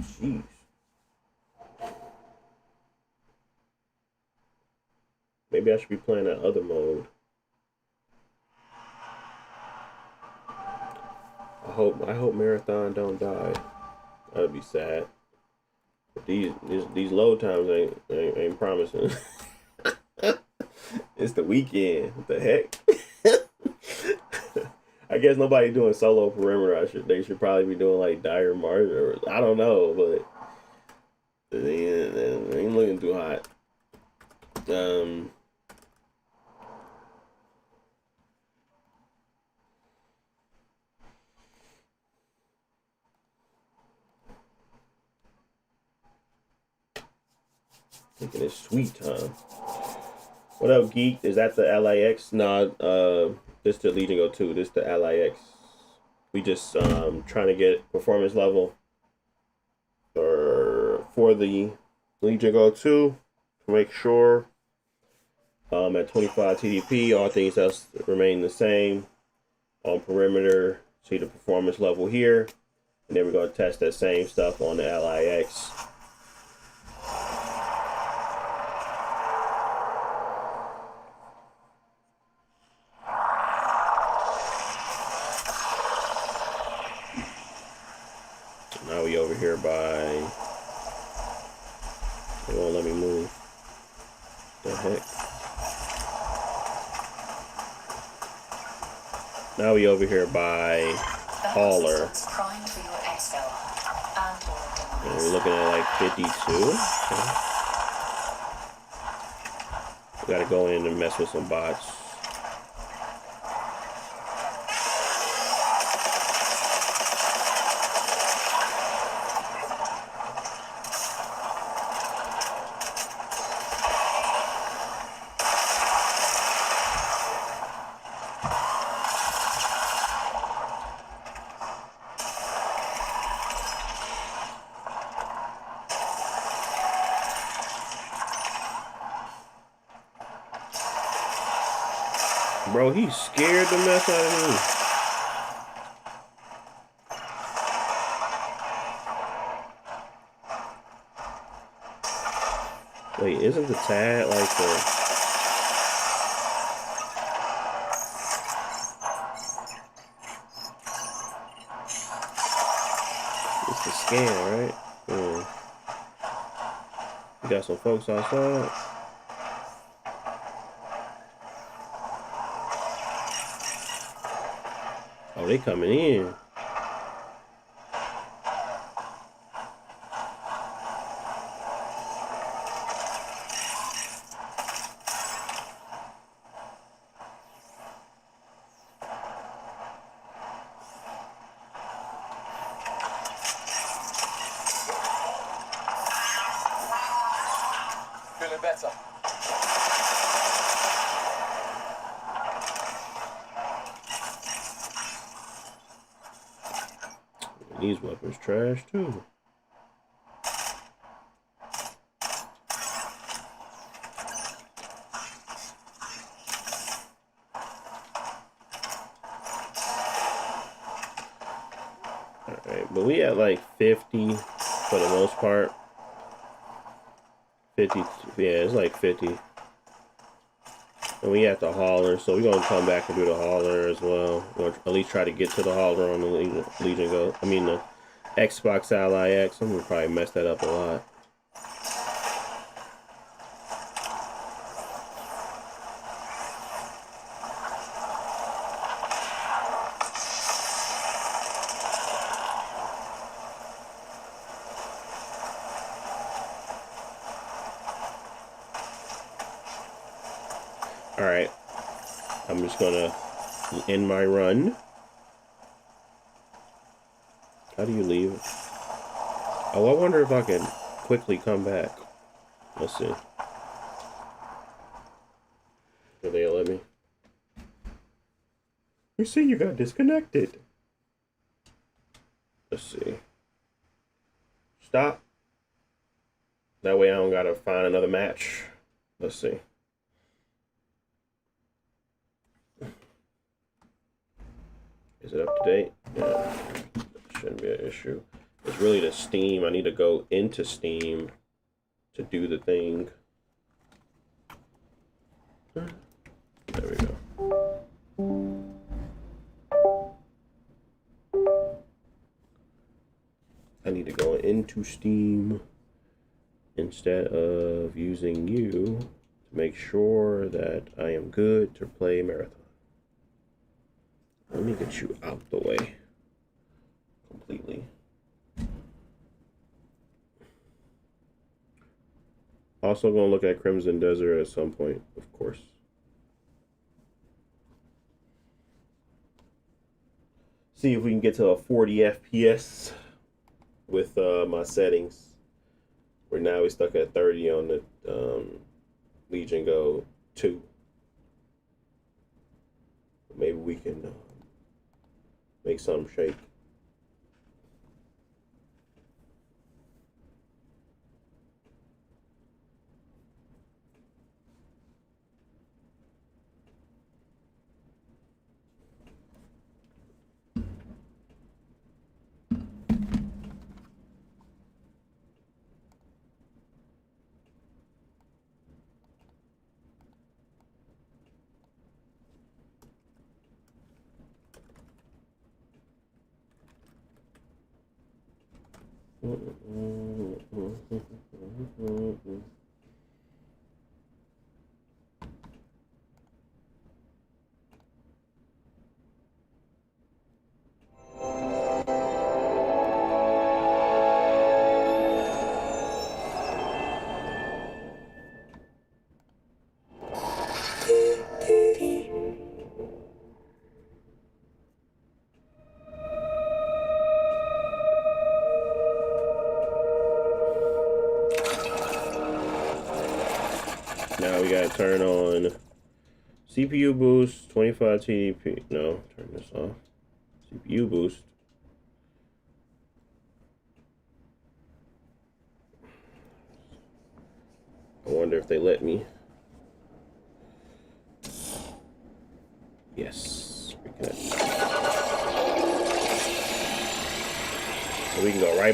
Jeez. Maybe I should be playing that other mode. I hope Marathon don't die. That'd be sad. But these load times ain't promising. It's the weekend. What the heck? I guess nobody doing solo perimeter. They should probably be doing like dire march or I don't know, but it ain't looking too hot. Taking it sweet time. What up, Geek? Is that the LAX? No, this the Legion Go 2. This the LAX. We just trying to get performance level for the Legion Go 2 to make sure at 25 TDP, all things else remain the same. On perimeter, see the performance level here. And then we're going to test that same stuff on the LIX. Now we over here by... They won't let me move. The heck? Now we over here by Hauler. And we're looking at like 52. Okay. We gotta go in and mess with some bots. Bro, he scared the mess out of me. Wait, isn't the tad like the... It's the scan, right? Yeah. We got some folks outside. Oh, they coming in. Feeling better. These weapons trash too. Alright, but we at like 50 for the most part. 50, yeah, it's like 50. And we at the hauler, so we're gonna come back and do the hauler as well. Or at least try to get to the hauler on the Legion Go. I mean the Xbox Ally X. I'm gonna probably mess that up a lot. Alright. I'm just gonna end my run. How do you leave? Oh, I wonder if I can quickly come back. Let's see. Will they let me? You see, you got disconnected. Let's see. Stop. That way I don't gotta find another match. Let's see. Is it up to date? Yeah. Shouldn't be an issue. It's really the Steam. I need to go into Steam to do the thing. There we go. I need to go into Steam instead of using you to make sure that I am good to play Marathon. Let me get you out the way completely. Also gonna look at Crimson Desert at some point, of course. See if we can get to a 40 FPS with my settings. We're now stuck at 30 on the Legion Go 2. Maybe we can make something shake. Now we gotta turn on CPU boost, 25 TDP. No, turn this off. CPU boost. I wonder if they let me.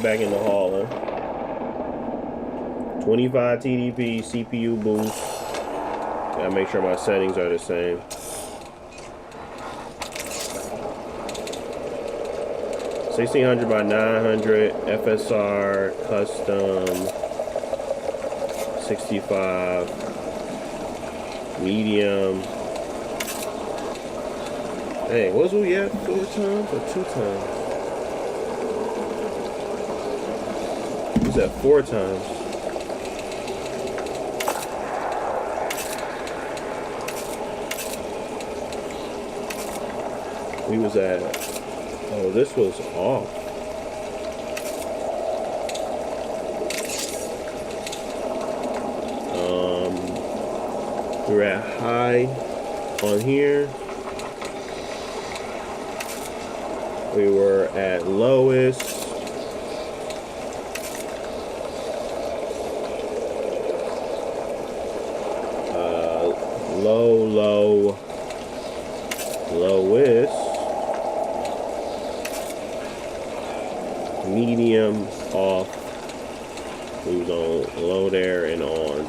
right back in the hall, huh? 25 TDP, CPU boost. Gotta make sure my settings are the same. $1,600 by 900 FSR custom 65 medium. Hey, was we at 4 times or 2 times? It was at 4 times. We was at, oh, this was off. We're at high on here. We were at lowest. Lowest. Medium, off. We was on low there and on.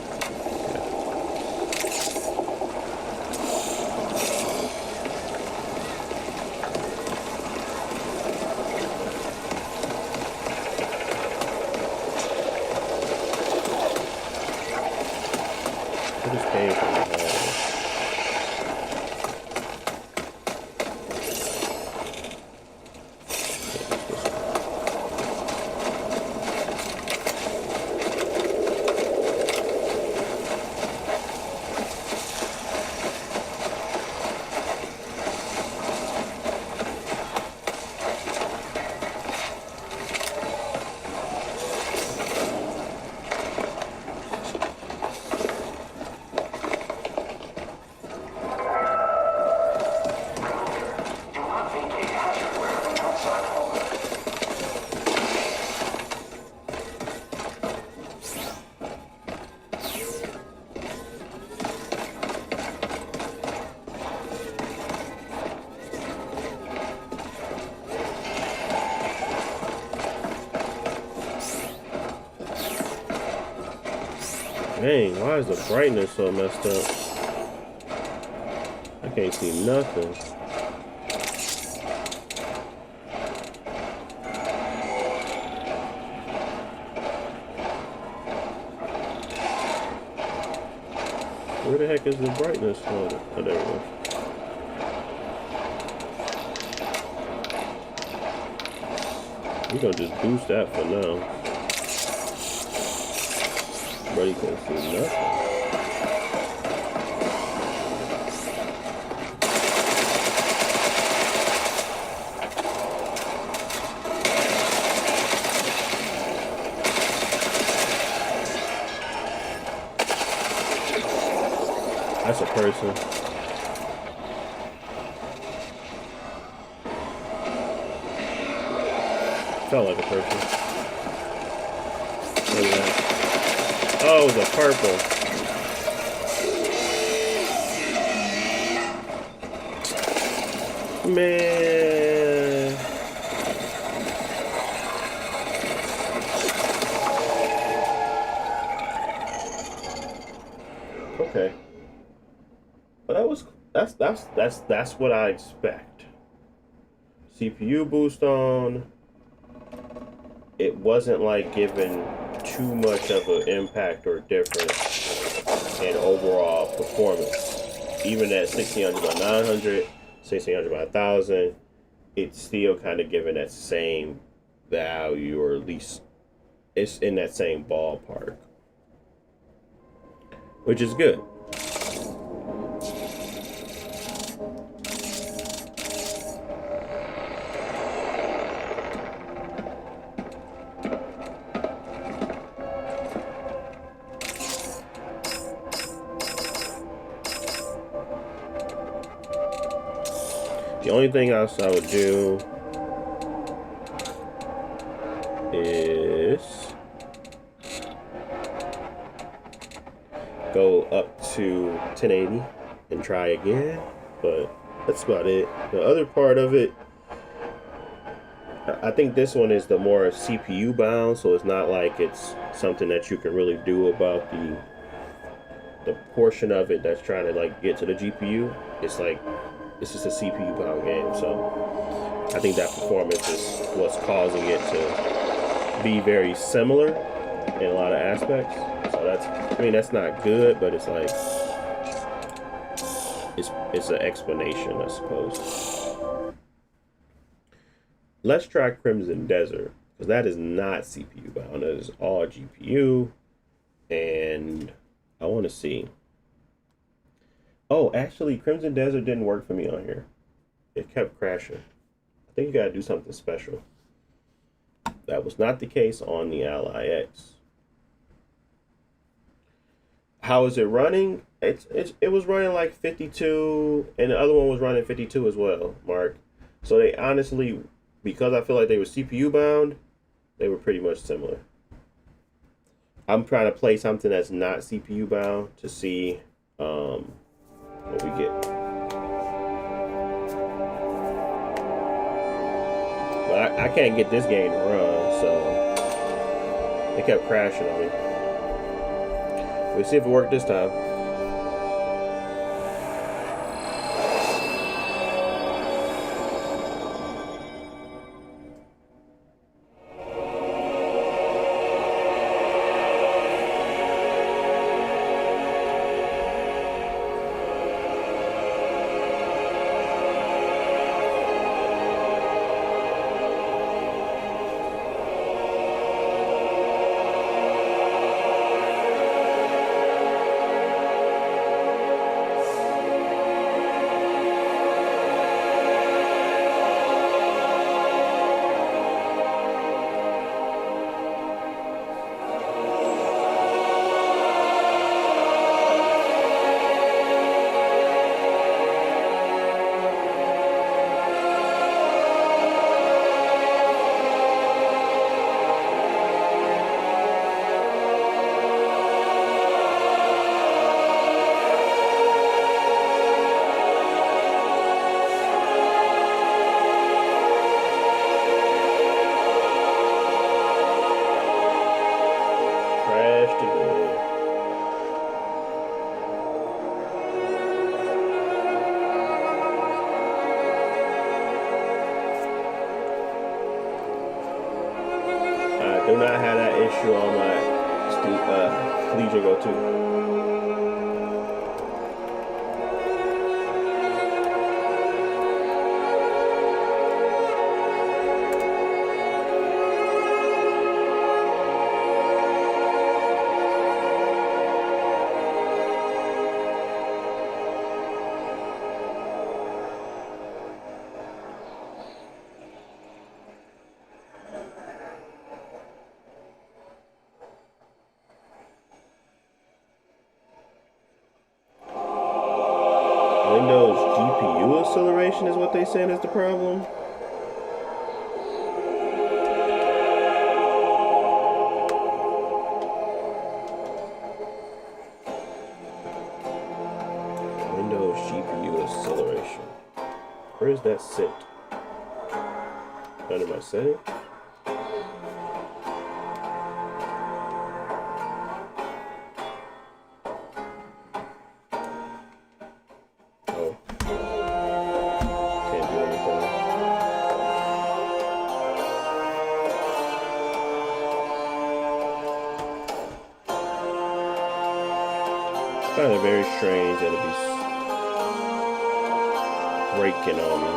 Dang, why is the brightness so messed up? I can't see nothing. Where the heck is the brightness? Oh, there it is. We're gonna just boost that for now. But you can't see nothing. That's a person. Felt like a person. Look at that. Oh, the purple. Man. Okay. But that's what I expect. CPU boost on. It wasn't like giving too much of an impact or difference in overall performance. Even at 1600 by 900, 1600 by 1000, it's still kind of giving that same value, or at least it's in that same ballpark, which is good. The only thing else I would do is go up to 1080 and try again, but that's about it. The other part of it, I think this one is the more CPU bound, so it's not like it's something that you can really do about the portion of it that's trying to like get to the GPU. It's like it's just a CPU bound game, so I think that performance is what's causing it to be very similar in a lot of aspects. So that's not good, but it's like it's an explanation, I suppose. Let's try Crimson Desert, because that is not CPU bound. That is all GPU, and I want to see. Oh, actually, Crimson Desert didn't work for me on here. It kept crashing. I think you gotta do something special. That was not the case on the Ally X. How is it running? It was running like 52, and the other one was running 52 as well, Mark. So they honestly, because I feel like they were CPU bound, they were pretty much similar. I'm trying to play something that's not CPU bound to see what we get. But I can't get this game to run, so it kept crashing on me. We'll see if it worked this time. Do not have that issue on my Legion Go 2. Windows GPU acceleration is what they saying is the problem. Windows GPU acceleration. Where is that sit? Under my setting? Kind of very strange that it'll be breaking on me.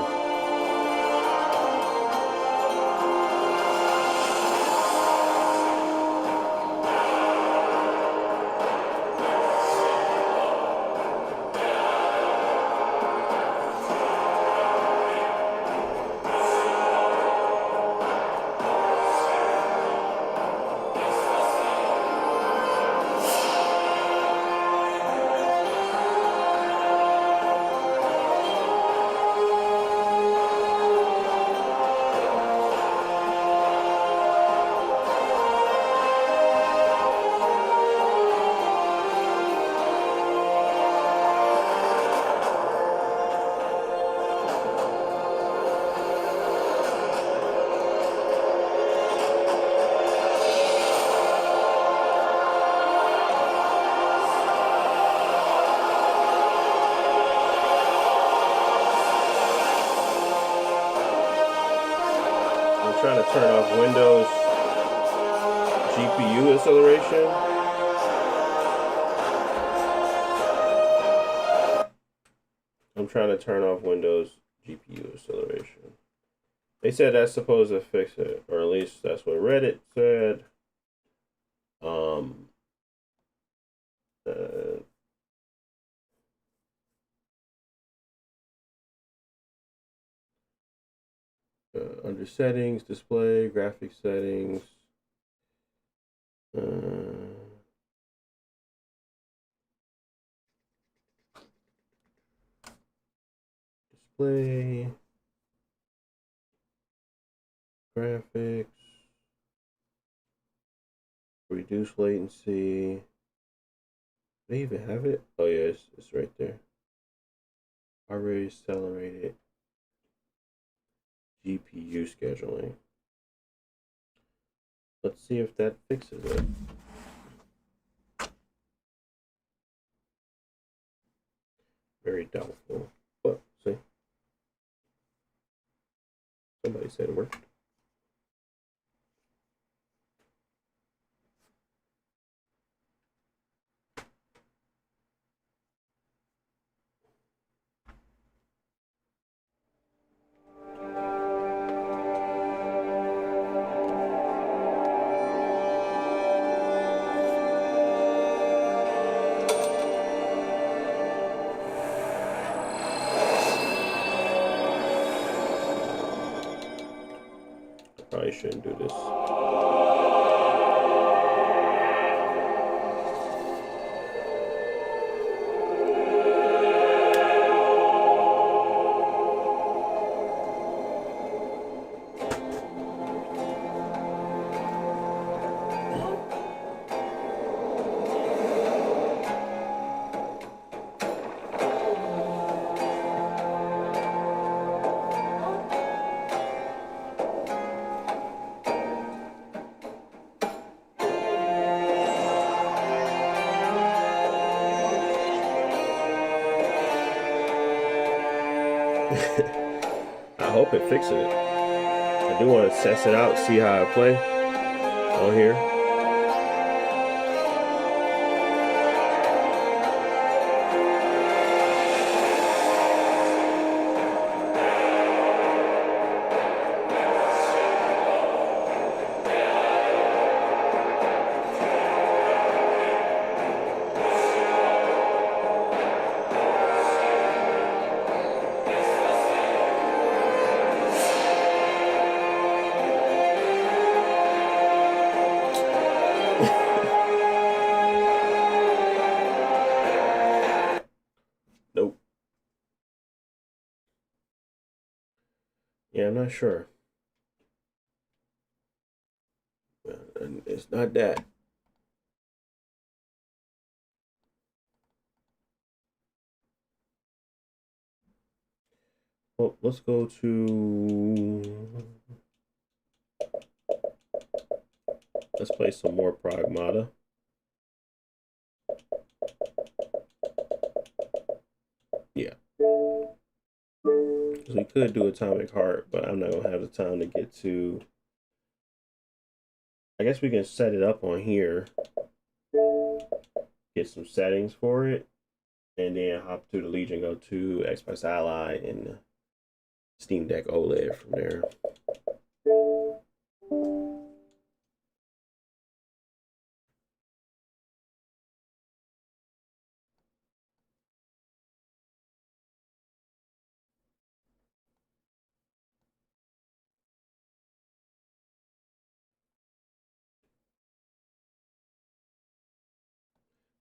GPU acceleration. I'm trying to turn off Windows GPU acceleration. They said that's supposed to fix it, or at least that's what Reddit said. Uh, under settings, display, graphic settings. Display, graphics, reduce latency. Do they even have it? Oh yeah, it's right there. Already accelerated GPU scheduling. Let's see if that fixes it. Very doubtful, but see. Somebody said it worked. Probably shouldn't do this. I hope it fixes it. I do want to test it out, see how I play on here. Nope. Yeah, I'm not sure. It's not that. Well, let's go to... Let's play some more Pragmata. Yeah. Because we could do Atomic Heart, but I'm not going to have the time to get to... I guess we can set it up on here. Get some settings for it. And then hop to the Legion, go to Xbox Ally and Steam Deck OLED from there.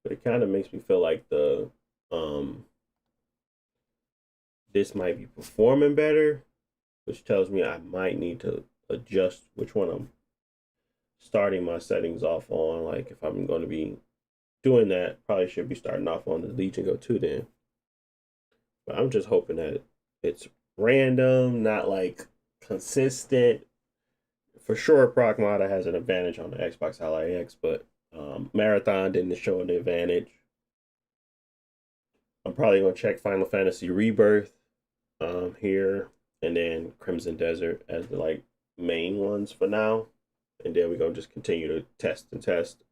But it kind of makes me feel like the this might be performing better, which tells me I might need to adjust which one I'm starting my settings off on. Like if I'm going to be doing that, probably should be starting off on the Legion Go 2 then. But I'm just hoping that it's random, not like consistent. For sure, Pragmata has an advantage on the Xbox Ally X, but Marathon didn't show an advantage. I'm probably going to check Final Fantasy Rebirth here, and then Crimson Desert as the like main ones for now. and then we're gonna just continue to test and test.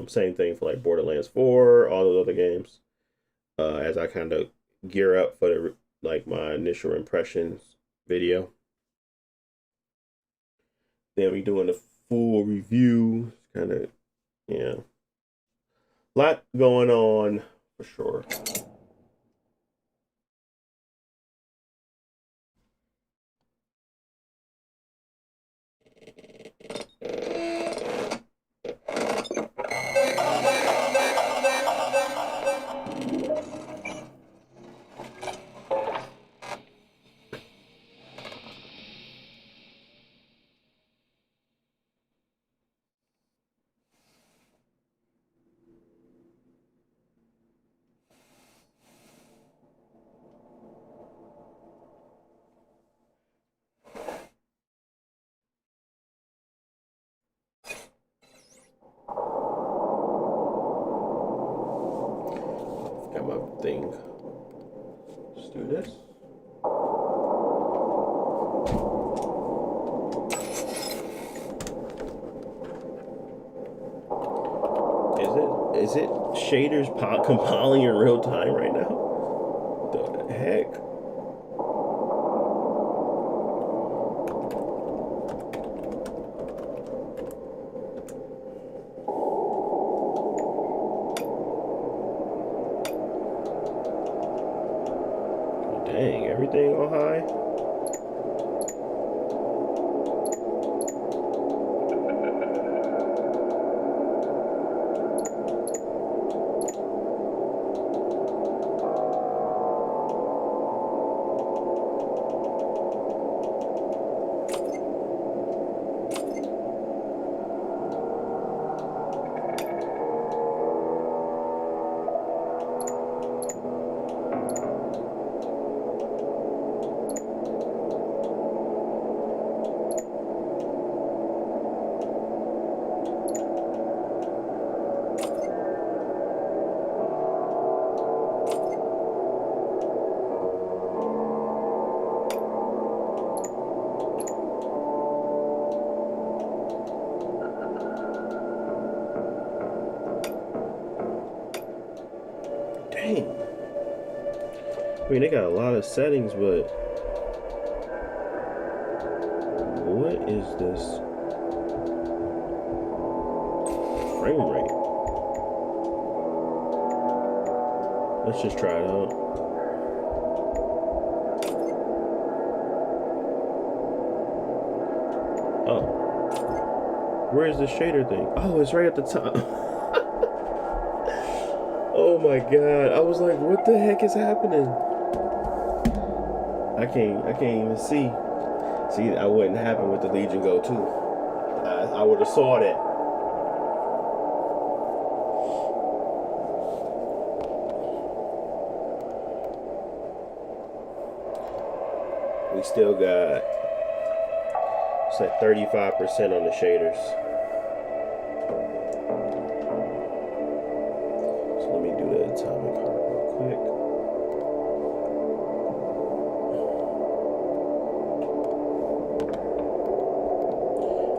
Same thing for like Borderlands 4, all those other games. As I kind of gear up for the like my initial impressions video. Then we doing the full review. Kind of, yeah, lot going on for sure. Got my thing. Let's do this. Is it shaders compiling in real time right now? The heck? Dang, everything on high? Dang. I mean, they got a lot of settings, but what is this frame rate? Let's just try it out. Oh, where's the shader thing? Oh, it's right at the top. Oh my god, I was like, what the heck is happening? I can't even see. See, that wouldn't happen with the Legion Go 2. I would have saw that. We still got, it's like 35% on the shaders. So let me do the atomic heart real quick.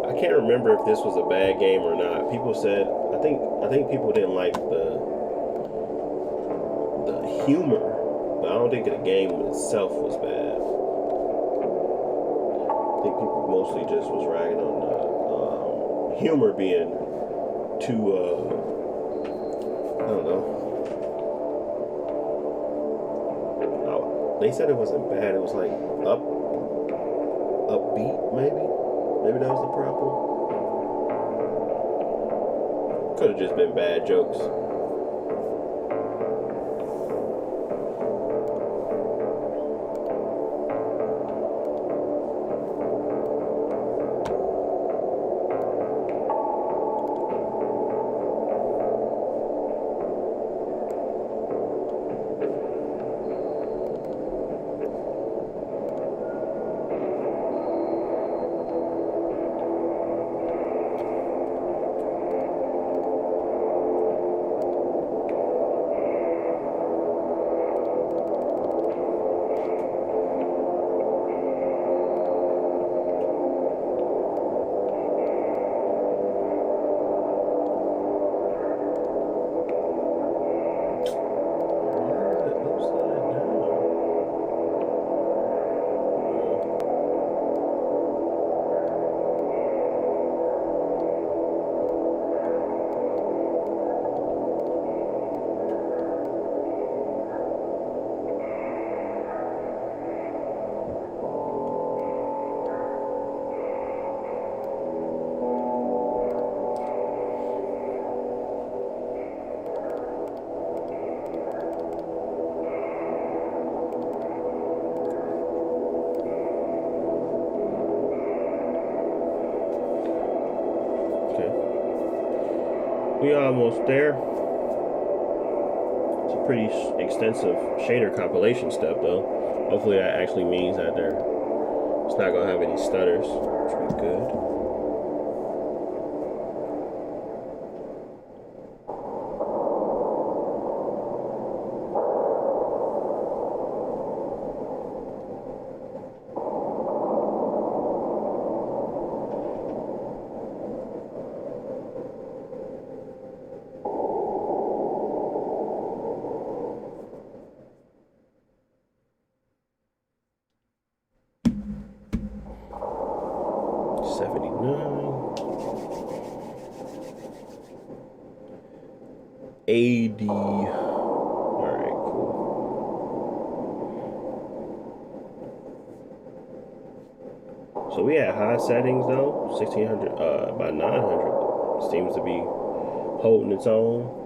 I can't remember if this was a bad game or not. People said, I think people didn't like the humor, but I don't think the game itself was bad. I think people mostly just was ragging on the humor being too I don't know. Oh, they said it wasn't bad. It was like upbeat maybe. Maybe that was the problem. Could have just been bad jokes. We almost there. It's a pretty extensive shader compilation step, though. Hopefully that actually means that it's not gonna have any stutters, which would be good. AD. Alright, cool. So we had high settings though, 1600 by 900. Seems to be holding its own.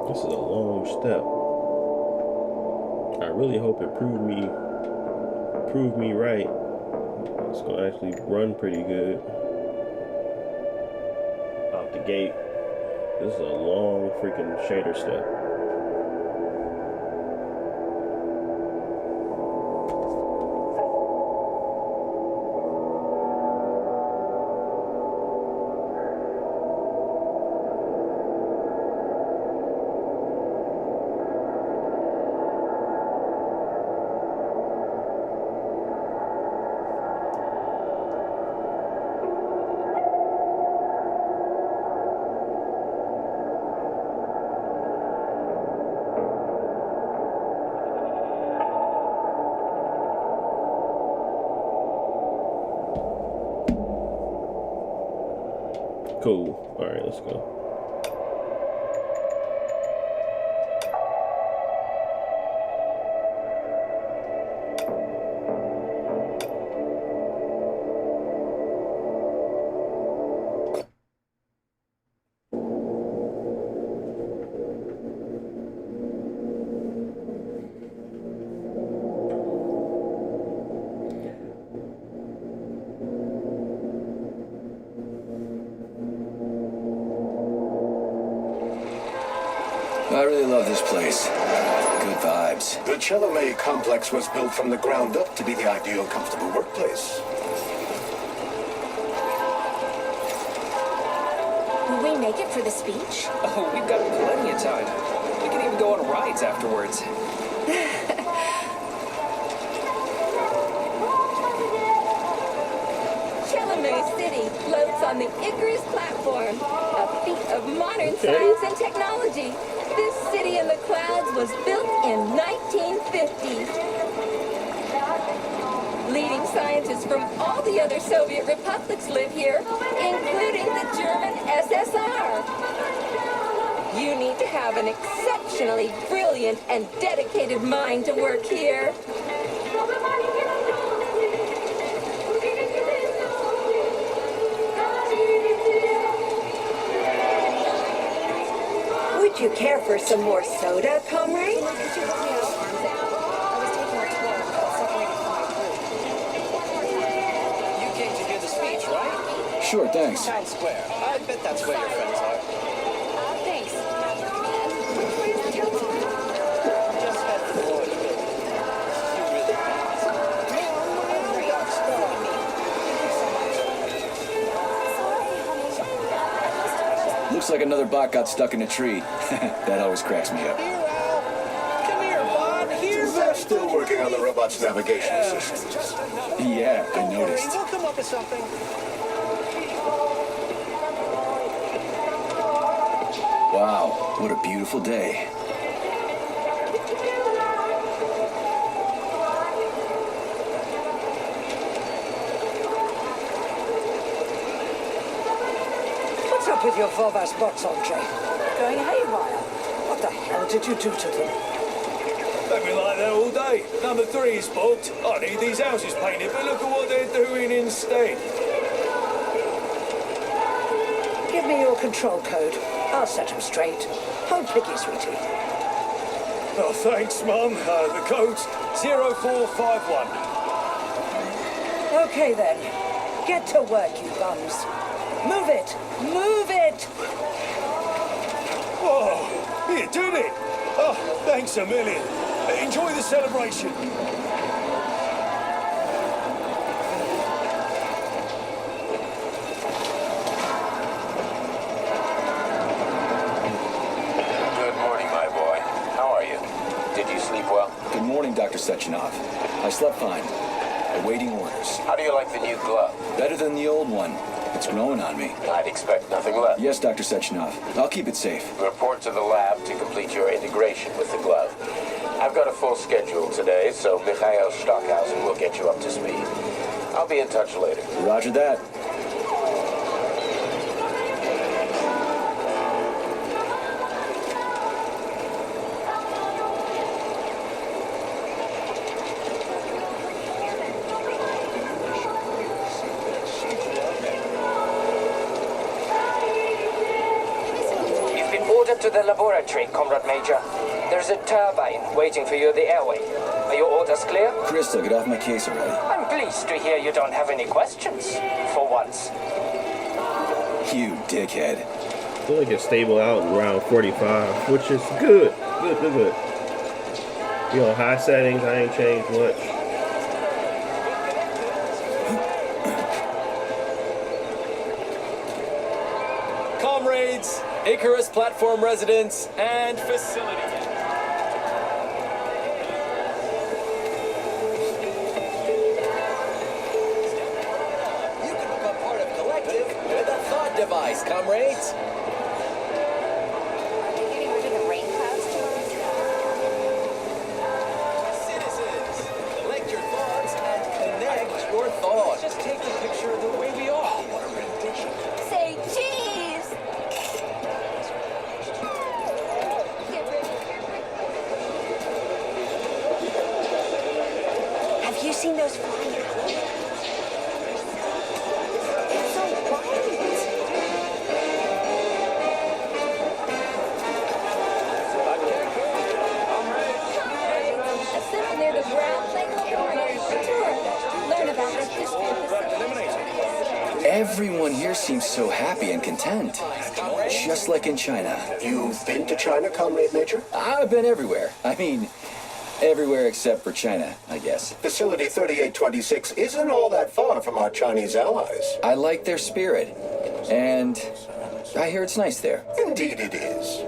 This is a long step. I really hope it proved me right. It's gonna actually run pretty good out the gate. This is a long freaking shader step. Cool. All right, let's go. I really love this place. Good vibes. The Chalamet complex was built from the ground up to be the ideal, comfortable workplace. Will we make it for the speech? Oh, we've got plenty of time. We can even go on rides afterwards. Chalamet City floats on the Icarus platform, a feat of modern science and technology. This city in the clouds was built in 1950. Leading scientists from all the other Soviet republics live here, including the German SSR. You need to have an exceptionally brilliant and dedicated mind to work here. Would you care for some more soda, comrade? You came to hear the speech, right? Sure, thanks. Times Square. I bet that's where your friends are. Thanks. Just head for the Lloyd building. You really pass. Sorry, honey. Looks like another bot got stuck in a tree. That always cracks me up. Here, Al. Come here, bud. Here, They're still working on the robot's navigation system. Yeah, I Don't worry, noticed. we'll come up with something. Wow, what a beautiful day. What's up with your Volvas bots, Andre? Going haywire. What the hell did you do to them? They've been like that all day. Number 3 is booked. I need these houses painted, but look at what they're doing instead. Give me your control code. I'll set them straight. Hold Piggy, sweetie. Oh, thanks, Mum. The code's 0451. Okay then. Get to work, you bums. Move it! Move it! Oh, you did it. Oh, thanks a million. Enjoy the celebration. Good morning, my boy. How are you? Did you sleep well? Good morning, Dr. Sechenov. I slept fine. Awaiting orders. How do you like the new glove? Better than the old one. It's growing on me. I'd expect nothing less. Yes, Dr. Sechenov. I'll keep it safe. Report to the lab to complete your integration with the glove. I've got a full schedule today, so Mikhail Stockhausen will get you up to speed. I'll be in touch later. Roger that. To the laboratory, Comrade Major. There's a turbine waiting for you at the airway. Are your orders clear? Crystal, get off my case already. I'm pleased to hear you don't have any questions, for once. You dickhead. I feel like it's stable out around 45, which is good. Good. You know, high settings, I ain't changed much. Comrades, Icarus platform residents, and facility. You can become part of Collective with a thought device, comrades. Are they getting rid of the rain clouds Citizens, collect your thoughts and connect your thoughts. Just take the picture the way we are. What a rendition. Say cheese! Have you seen those flying owls? It's so white! Assemble near the ground plane laboratory for tour. Learn about the history of the city. Everyone here seems so happy and content. Just like in China. You've been to China, Comrade Major? I've been everywhere. I mean, everywhere except for China, I guess. Facility 3826 isn't all that far from our Chinese allies. I like their spirit. And I hear it's nice there. Indeed it is.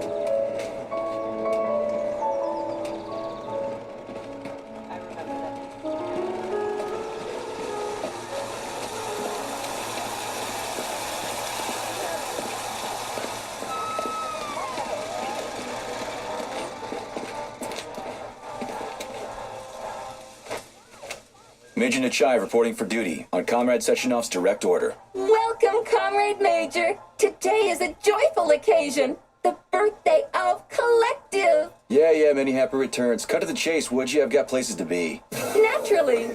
Major Nechayev reporting for duty on Comrade Sechenov's direct order. Welcome, Comrade Major. Today is a joyful occasion. The birthday of Collective. Yeah, many happy returns. Cut to the chase, would you? I've got places to be. Naturally.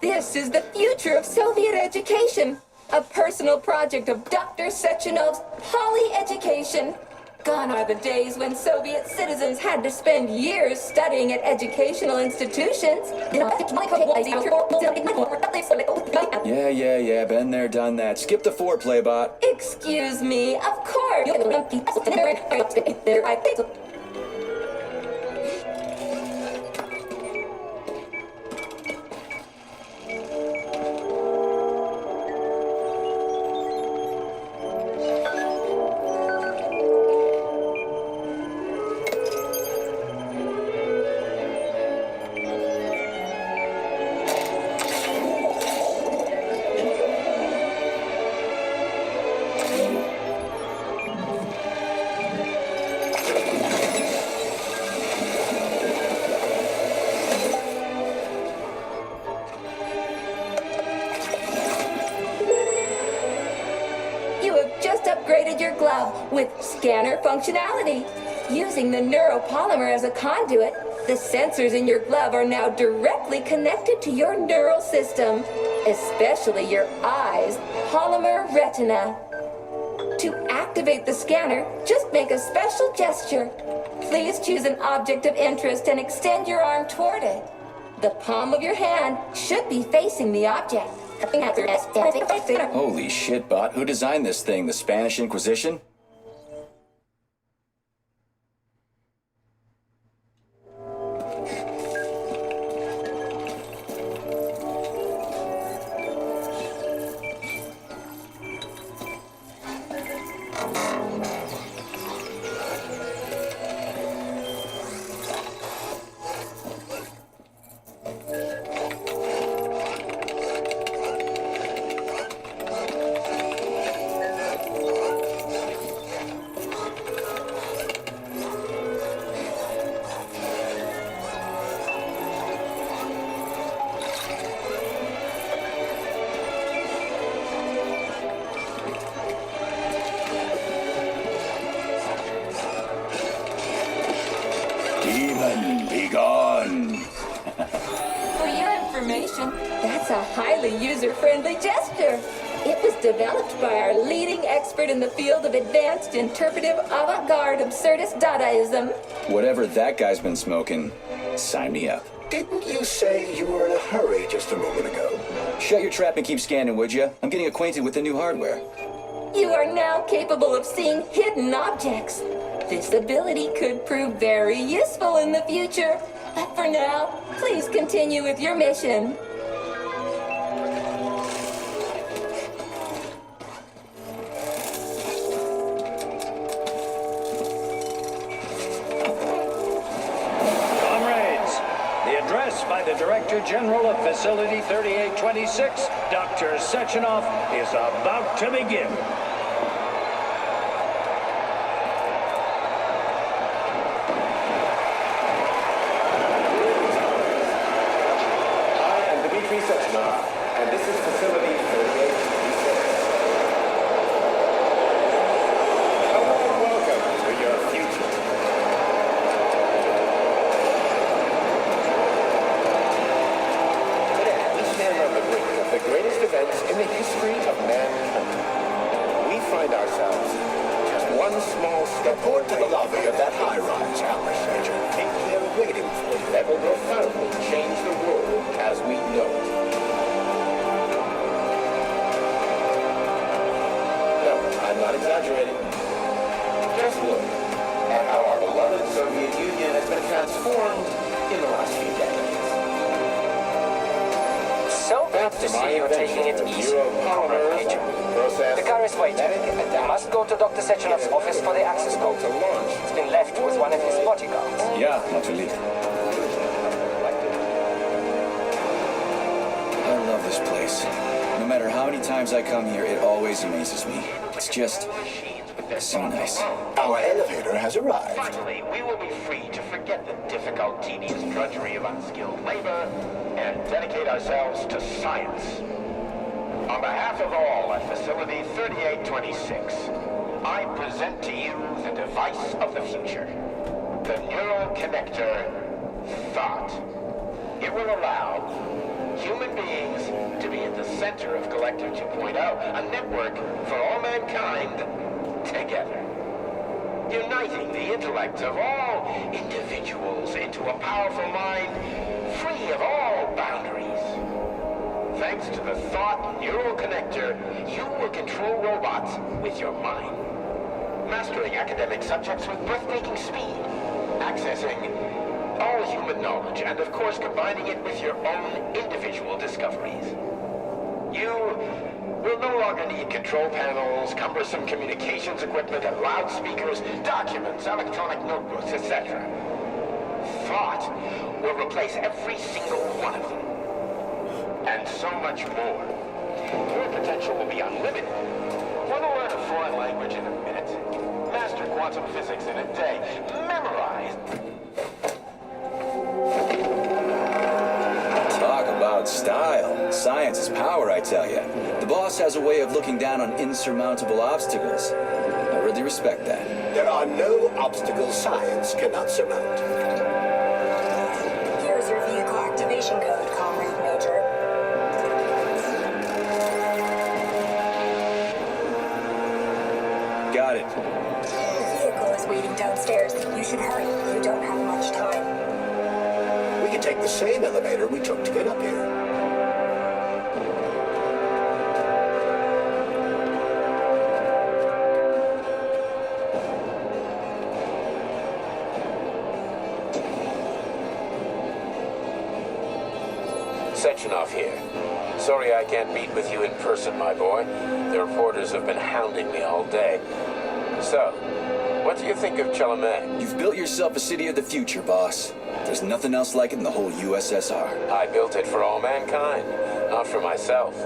This is the future of Soviet education. A personal project of Dr. Sechenov's Poly Education. Gone are the days when Soviet citizens had to spend years studying at educational institutions. Yeah, been there, done that. Skip the foreplay, bot. Excuse me, of course. upgraded your glove with scanner functionality. Using the neuropolymer as a conduit, the sensors in your glove are now directly connected to your neural system, especially your eyes' polymer retina. To activate the scanner, just make a special gesture. Please choose an object of interest and extend your arm toward it. The palm of your hand should be facing the object. Holy shit, Bot. Who designed this thing? The Spanish Inquisition? Demon, be gone! For your information, that's a highly user-friendly gesture. It was developed by our leading expert in the field of advanced interpretive avant-garde absurdist Dadaism. Whatever that guy's been smoking, sign me up. Didn't you say you were in a hurry just a moment ago? Shut your trap and keep scanning, would you? I'm getting acquainted with the new hardware. You are now capable of seeing hidden objects. This ability could prove very useful in the future. But for now, please continue with your mission. Comrades, the address by the Director General of Facility 3826, Dr. Sechenov, is about to begin. And this is Facility 3826. A warm welcome to your future. Today, we stand on the brink of the greatest events in the history of mankind. We find ourselves just one small step Report to the lobby of that high-rise, Alice Major. they're waiting for that will profoundly change the world as we know it. I'm not exaggerating. Just look at how our beloved Soviet Union has been transformed in the last few decades. So glad to see you're taking it easy, Comrade Major. The car is waiting. You must go to Dr. Sechenov's office for the access code. It's been left with one of his bodyguards. Yeah, not too late. I love this place. No matter how many times I come here, it always amazes me. It's just so nice. Our elevator has arrived. Finally, we will be free to forget the difficult, tedious drudgery of unskilled labor and dedicate ourselves to science. On behalf of all at Facility 3826, I present to you the device of the future, the neural connector, Thought. It will allow human beings to be at the center of Collective 2.0, a network for all mankind together. Uniting the intellect of all individuals into a powerful mind free of all boundaries. Thanks to the Thought Neural Connector, you will control robots with your mind. Mastering academic subjects with breathtaking speed. Accessing all human knowledge, and of course combining it with your own individual discoveries. You will no longer need control panels, cumbersome communications equipment, and loudspeakers, documents, electronic notebooks, etc. Thought will replace every single one of them. And so much more. Your potential will be unlimited. Want to learn a foreign language in a minute? Master quantum physics in a day. Memorize. Talk about style. Science is power, I tell you. The boss has a way of looking down on insurmountable obstacles. I really respect that. There are no obstacles science cannot surmount. Here's your vehicle activation code, Comrade Major. Got it. The vehicle is waiting downstairs. You should hurry. You don't have much time. We can take the same elevator we took to get up here. Sechenov here. Sorry I can't meet with you in person, my boy. The reporters have been hounding me all day. So, what do you think of Chalamet? You've built yourself a city of the future, boss. There's nothing else like it in the whole USSR. I built it for all mankind, not for myself.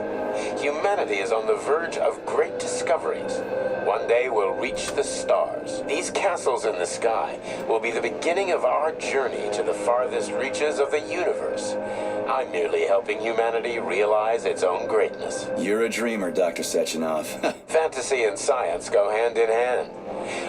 Humanity is on the verge of great discoveries. One day we'll reach the stars. These castles in the sky will be the beginning of our journey to the farthest reaches of the universe. I'm merely helping humanity realize its own greatness. You're a dreamer, Dr. Sechenov. Fantasy and science go hand in hand.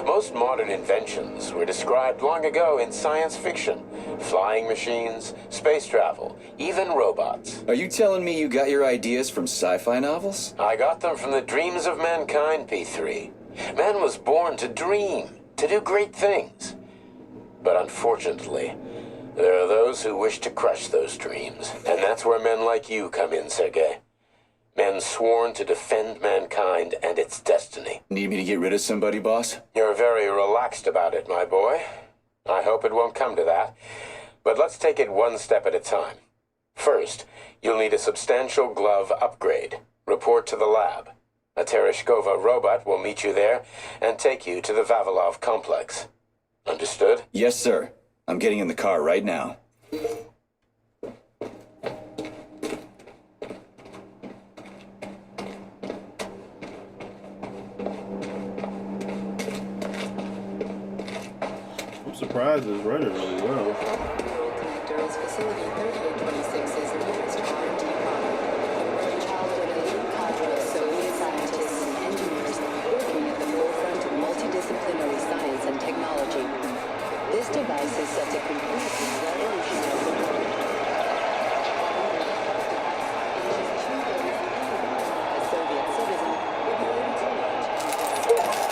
Most modern inventions were described long ago in science fiction. Flying machines, space travel, even robots. Are you telling me you got your ideas from sci-fi novels? I got them from the dreams of mankind, P3. Man was born to dream, to do great things. But unfortunately, there are those who wish to crush those dreams. And that's where men like you come in, Sergei. Men sworn to defend mankind and its destiny. Need me to get rid of somebody, boss? You're very relaxed about it, my boy. I hope it won't come to that. But let's take it one step at a time. First, you'll need a substantial glove upgrade. Report to the lab. A Tereshkova robot will meet you there and take you to the Vavilov complex. Understood? Yes, sir. I'm getting in the car right now. I'm surprised it's running really well. Connectors, facility 3826 is the newest R&D product. Brainchild of an elite cadre of Soviet scientists and engineers working at the forefront of multidisciplinary science and technology. This device is set to completely revolutionize the world. A Soviet citizen would be able to launch.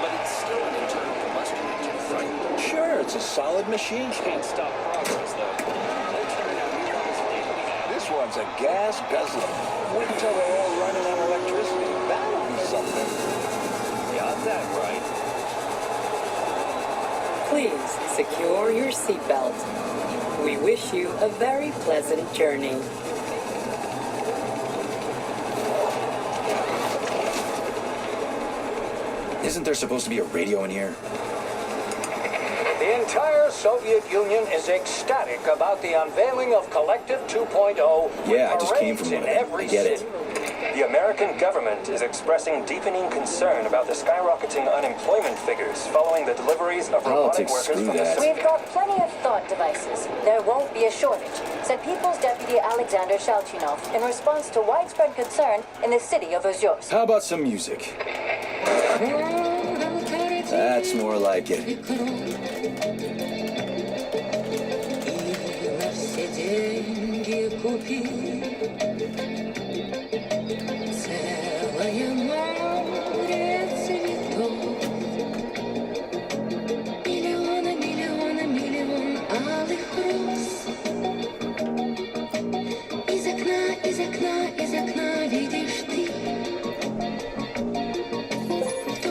But it's still an internal combustion engine, right? Sure, it's a solid machine. Can't stop progress, though. This one's a gas guzzler. Wait until they're all running on electricity. That'll be something. Got that right. Please secure your seatbelt. We wish you a very pleasant journey. Isn't there supposed to be a radio in here? The entire Soviet Union is ecstatic about the unveiling of Collective 2.0. Yeah, I just came from one of them. I get it. The American government is expressing deepening concern about the skyrocketing unemployment figures following the deliveries of robotic Politics, workers screw from that. the We've got plenty of thought devices. There won't be a shortage, said People's Deputy Alexander Shalchinov in response to widespread concern in the city of Ozyorsk. How about some music? That's more like it.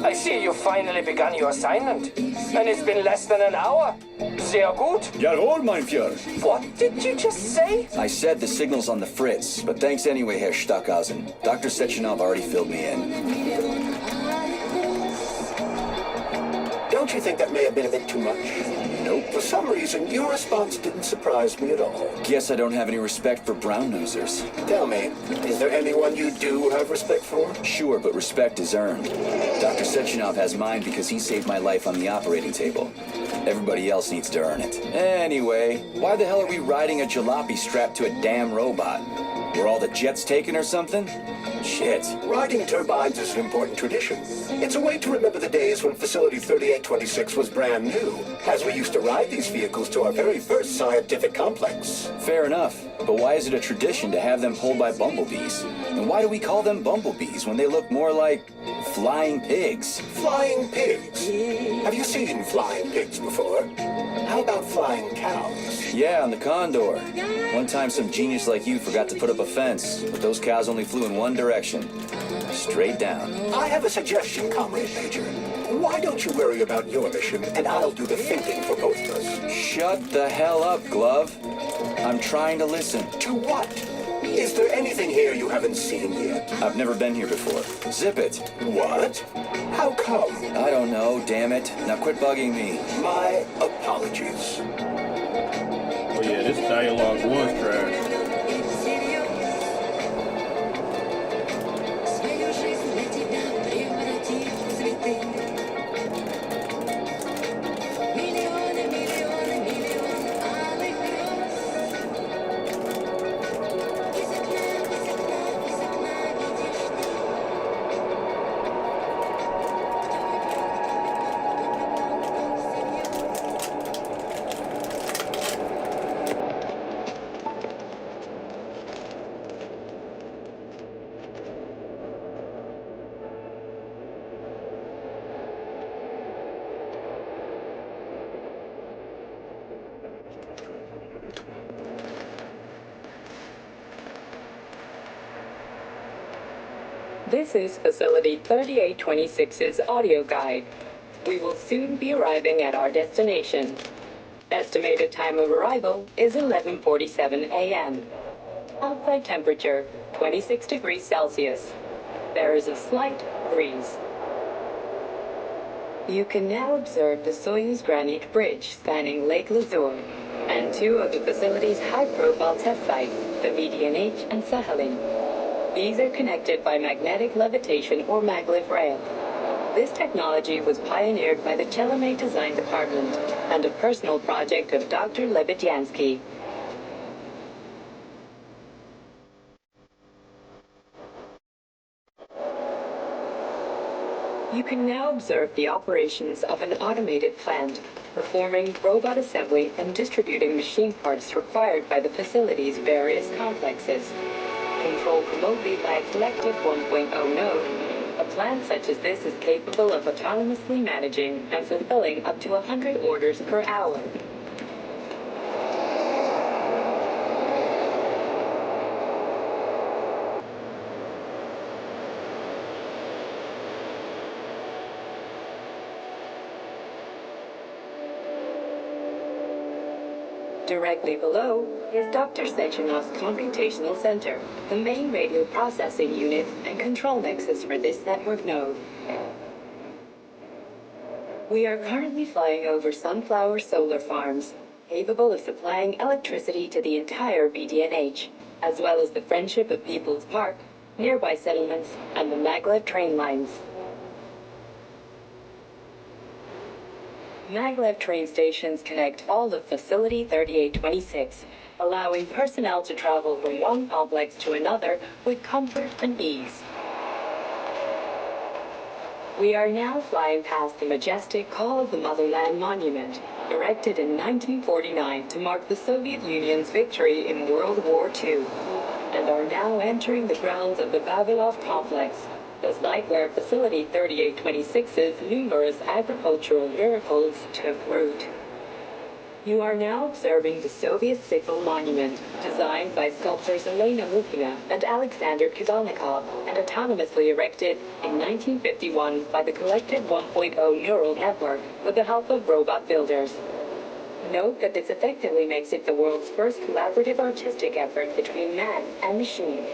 I see you finally begun your assignment. And it's been less than an hour. Sehr gut. Jawohl, mein Führer. What did you just say? I said the signal's on the fritz, but thanks anyway, Herr Stockhausen. Dr. Sechenov already filled me in. Don't you think that may have been a bit too much? Nope. For some reason, your response didn't surprise me at all. Guess I don't have any respect for brown-nosers. Tell me, is there anyone you do have respect for? Sure, but respect is earned. Dr. Sechenov has mine because he saved my life on the operating table. Everybody else needs to earn it. Anyway, why the hell are we riding a jalopy strapped to a damn robot? Were all the jets taken or something? Shit. Riding turbines is an important tradition. It's a way to remember the days when Facility 3826 was brand new, as we used to ride these vehicles to our very first scientific complex. Fair enough, but why is it a tradition to have them pulled by bumblebees? And why do we call them bumblebees when they look more like flying pigs? Flying pigs? Have you seen flying pigs before? How about flying cows? Yeah, on the Condor. One time some genius like you forgot to put up a fence, but those cows only flew in one direction. Straight down. I have a suggestion, Comrade Major. Why don't you worry about your mission, and I'll do the thinking for both of us? Shut the hell up, Glove. I'm trying to listen. To what? Is there anything here you haven't seen yet? I've never been here before. Zip it. What? How come? I don't know, damn it. Now quit bugging me. My apologies. Oh yeah, this dialogue was trash. This is Facility 3826's audio guide. We will soon be arriving at our destination. Estimated time of arrival is 11:47 a.m. Outside temperature, 26 degrees Celsius. There is a slight breeze. You can now observe the Soyuz Granite Bridge spanning Lake Lazur and two of the facility's high-profile test sites, the VDNH and Sakhalin. These are connected by magnetic levitation or maglev rail. This technology was pioneered by the Chelomey Design Department and a personal project of Dr. Lebedyansky. You can now observe the operations of an automated plant, performing robot assembly and distributing machine parts required by the facility's various complexes. Controlled remotely by a Collective 1.0 node, a plant such as this is capable of autonomously managing and fulfilling up to 100 orders per hour. Directly below is Dr. Sechenov's Computational Center, the main radio processing unit and control nexus for this network node. We are currently flying over sunflower solar farms, capable of supplying electricity to the entire BDNH, as well as the Friendship of People's Park, nearby settlements, and the maglev train lines. Maglev train stations connect all of Facility 3826, allowing personnel to travel from one complex to another with comfort and ease. We are now flying past the majestic Call of the Motherland Monument, erected in 1949 to mark the Soviet Union's victory in World War II, and are now entering the grounds of the Vavilov Complex, the site where Facility 3826's numerous agricultural miracles took root. You are now observing the Soviet Sickle Monument, designed by sculptors Elena Lukina and Alexander Kudalnikov, and autonomously erected in 1951 by the Collective 1.0 neural network with the help of robot builders. Note that this effectively makes it the world's first collaborative artistic effort between man and machine.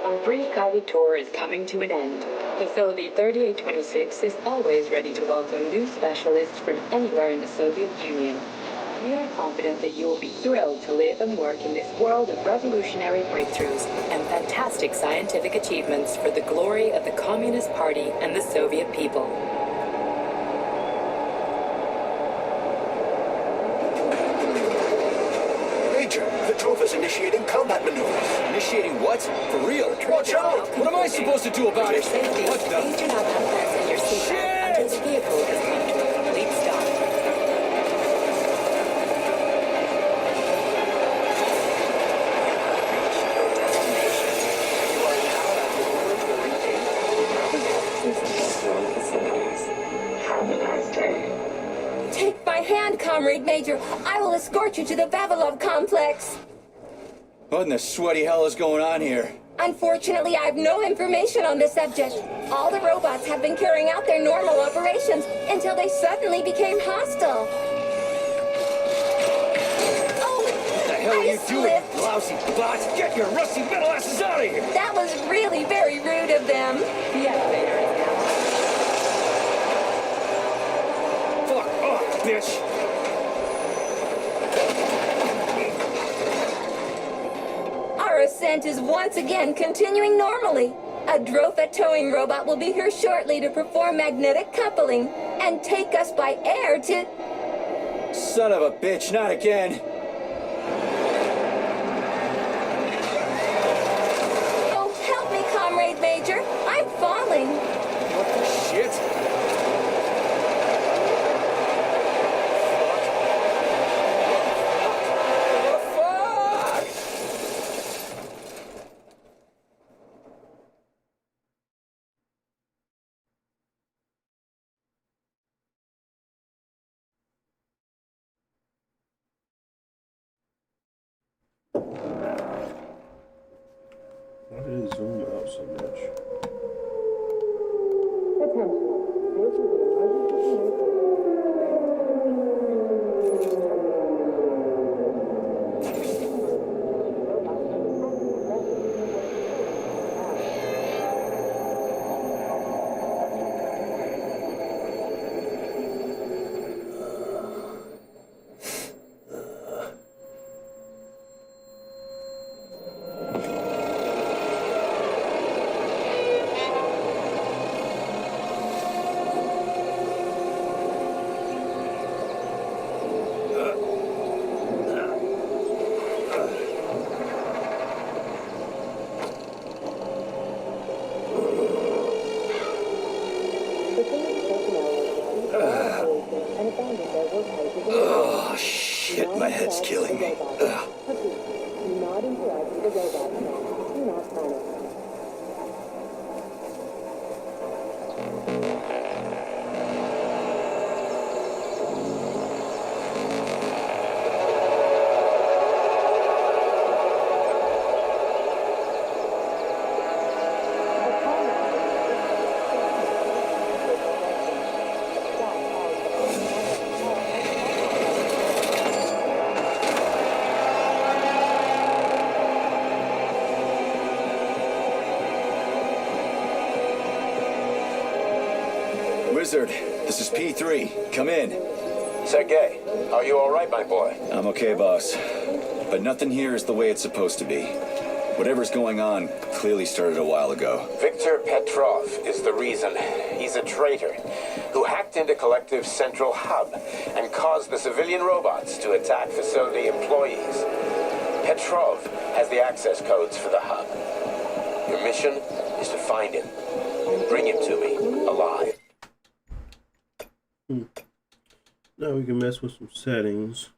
Our brief guided tour is coming to an end. Facility 3826 is always ready to welcome new specialists from anywhere in the Soviet Union. We are confident that you will be thrilled to live and work in this world of revolutionary breakthroughs and fantastic scientific achievements for the glory of the Communist Party and the Soviet people. Major, Petrova's initiating combat maneuvers. Initiating what? For real? Watch out! What am I supposed to do about it? Safety, What please do not unfasten your seatbelt until the vehicle has come to a complete stop. Take my hand, Comrade Major. I will escort you to the Vavilov complex. What in the sweaty hell is going on here? Unfortunately, I have no information on the subject. All the robots have been carrying out their normal operations until they suddenly became hostile. What the hell are you doing, you lousy bots? Get your rusty metal asses out of here! That was really very rude of them. The elevator is now. Fuck off, bitch! Our ascent is once again continuing normally. A Drofa towing robot will be here shortly to perform magnetic coupling and take us by air to... Son of a bitch, not again. Oh, help me, Comrade Major. I'm falling. What the shit? Why did it zoom out so much? Oh, shit, my head's killing me. Ugh. Wizard, this is P3. Come in. Sergei, are you all right, my boy? I'm okay, boss. But nothing here is the way it's supposed to be. Whatever's going on clearly started a while ago. Viktor Petrov is the reason. He's a traitor who hacked into Collective's central hub and caused the civilian robots to attack facility employees. Petrov has the access codes for the hub. Your mission is to find him and bring him to me alive. Now we can mess with some settings.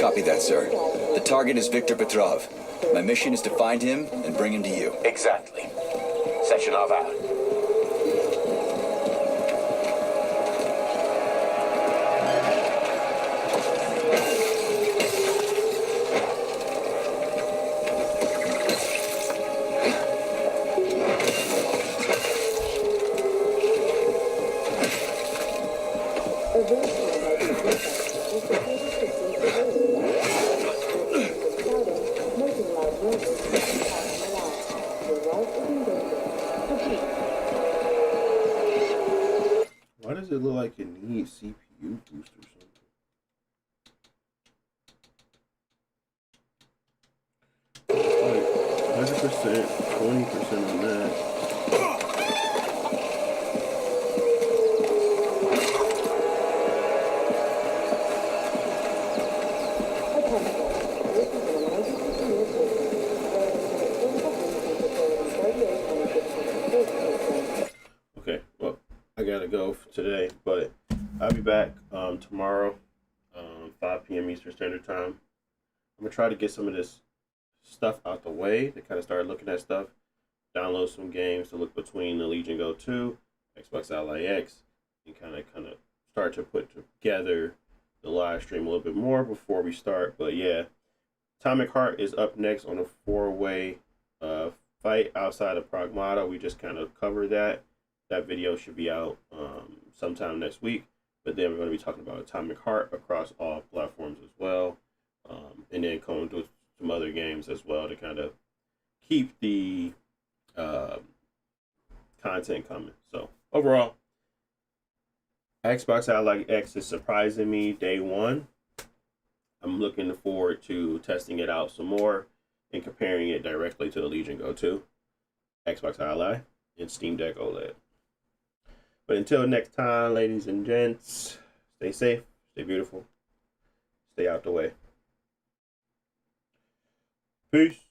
Copy that, sir. The target is Viktor Petrov. My mission is to find him and bring him to you. Exactly. Sechenov out. Why does it look like it needs CPU boost or something? Like 100%, 20% on that. Okay, well, I gotta go for today, but I'll be back tomorrow, 5 p.m. Eastern Standard Time. I'm gonna try to get some of this stuff out the way to kind of start looking at stuff, download some games to look between the Legion Go 2, Xbox Ally X, and kind of start to put together the live stream a little bit more before we start. But yeah, Atomic Heart is up next on a 4-way fight outside of Pragmata. We just kind of covered that. That video should be out sometime next week. But then we're going to be talking about Atomic Heart across all platforms as well. And then going to some other games as well to kind of keep the content coming. So overall, Xbox Ally X is surprising me day one. I'm looking forward to testing it out some more and comparing it directly to the Legion Go 2, Xbox Ally, and Steam Deck OLED. But until next time, ladies and gents, stay safe, stay beautiful, stay out the way. Peace.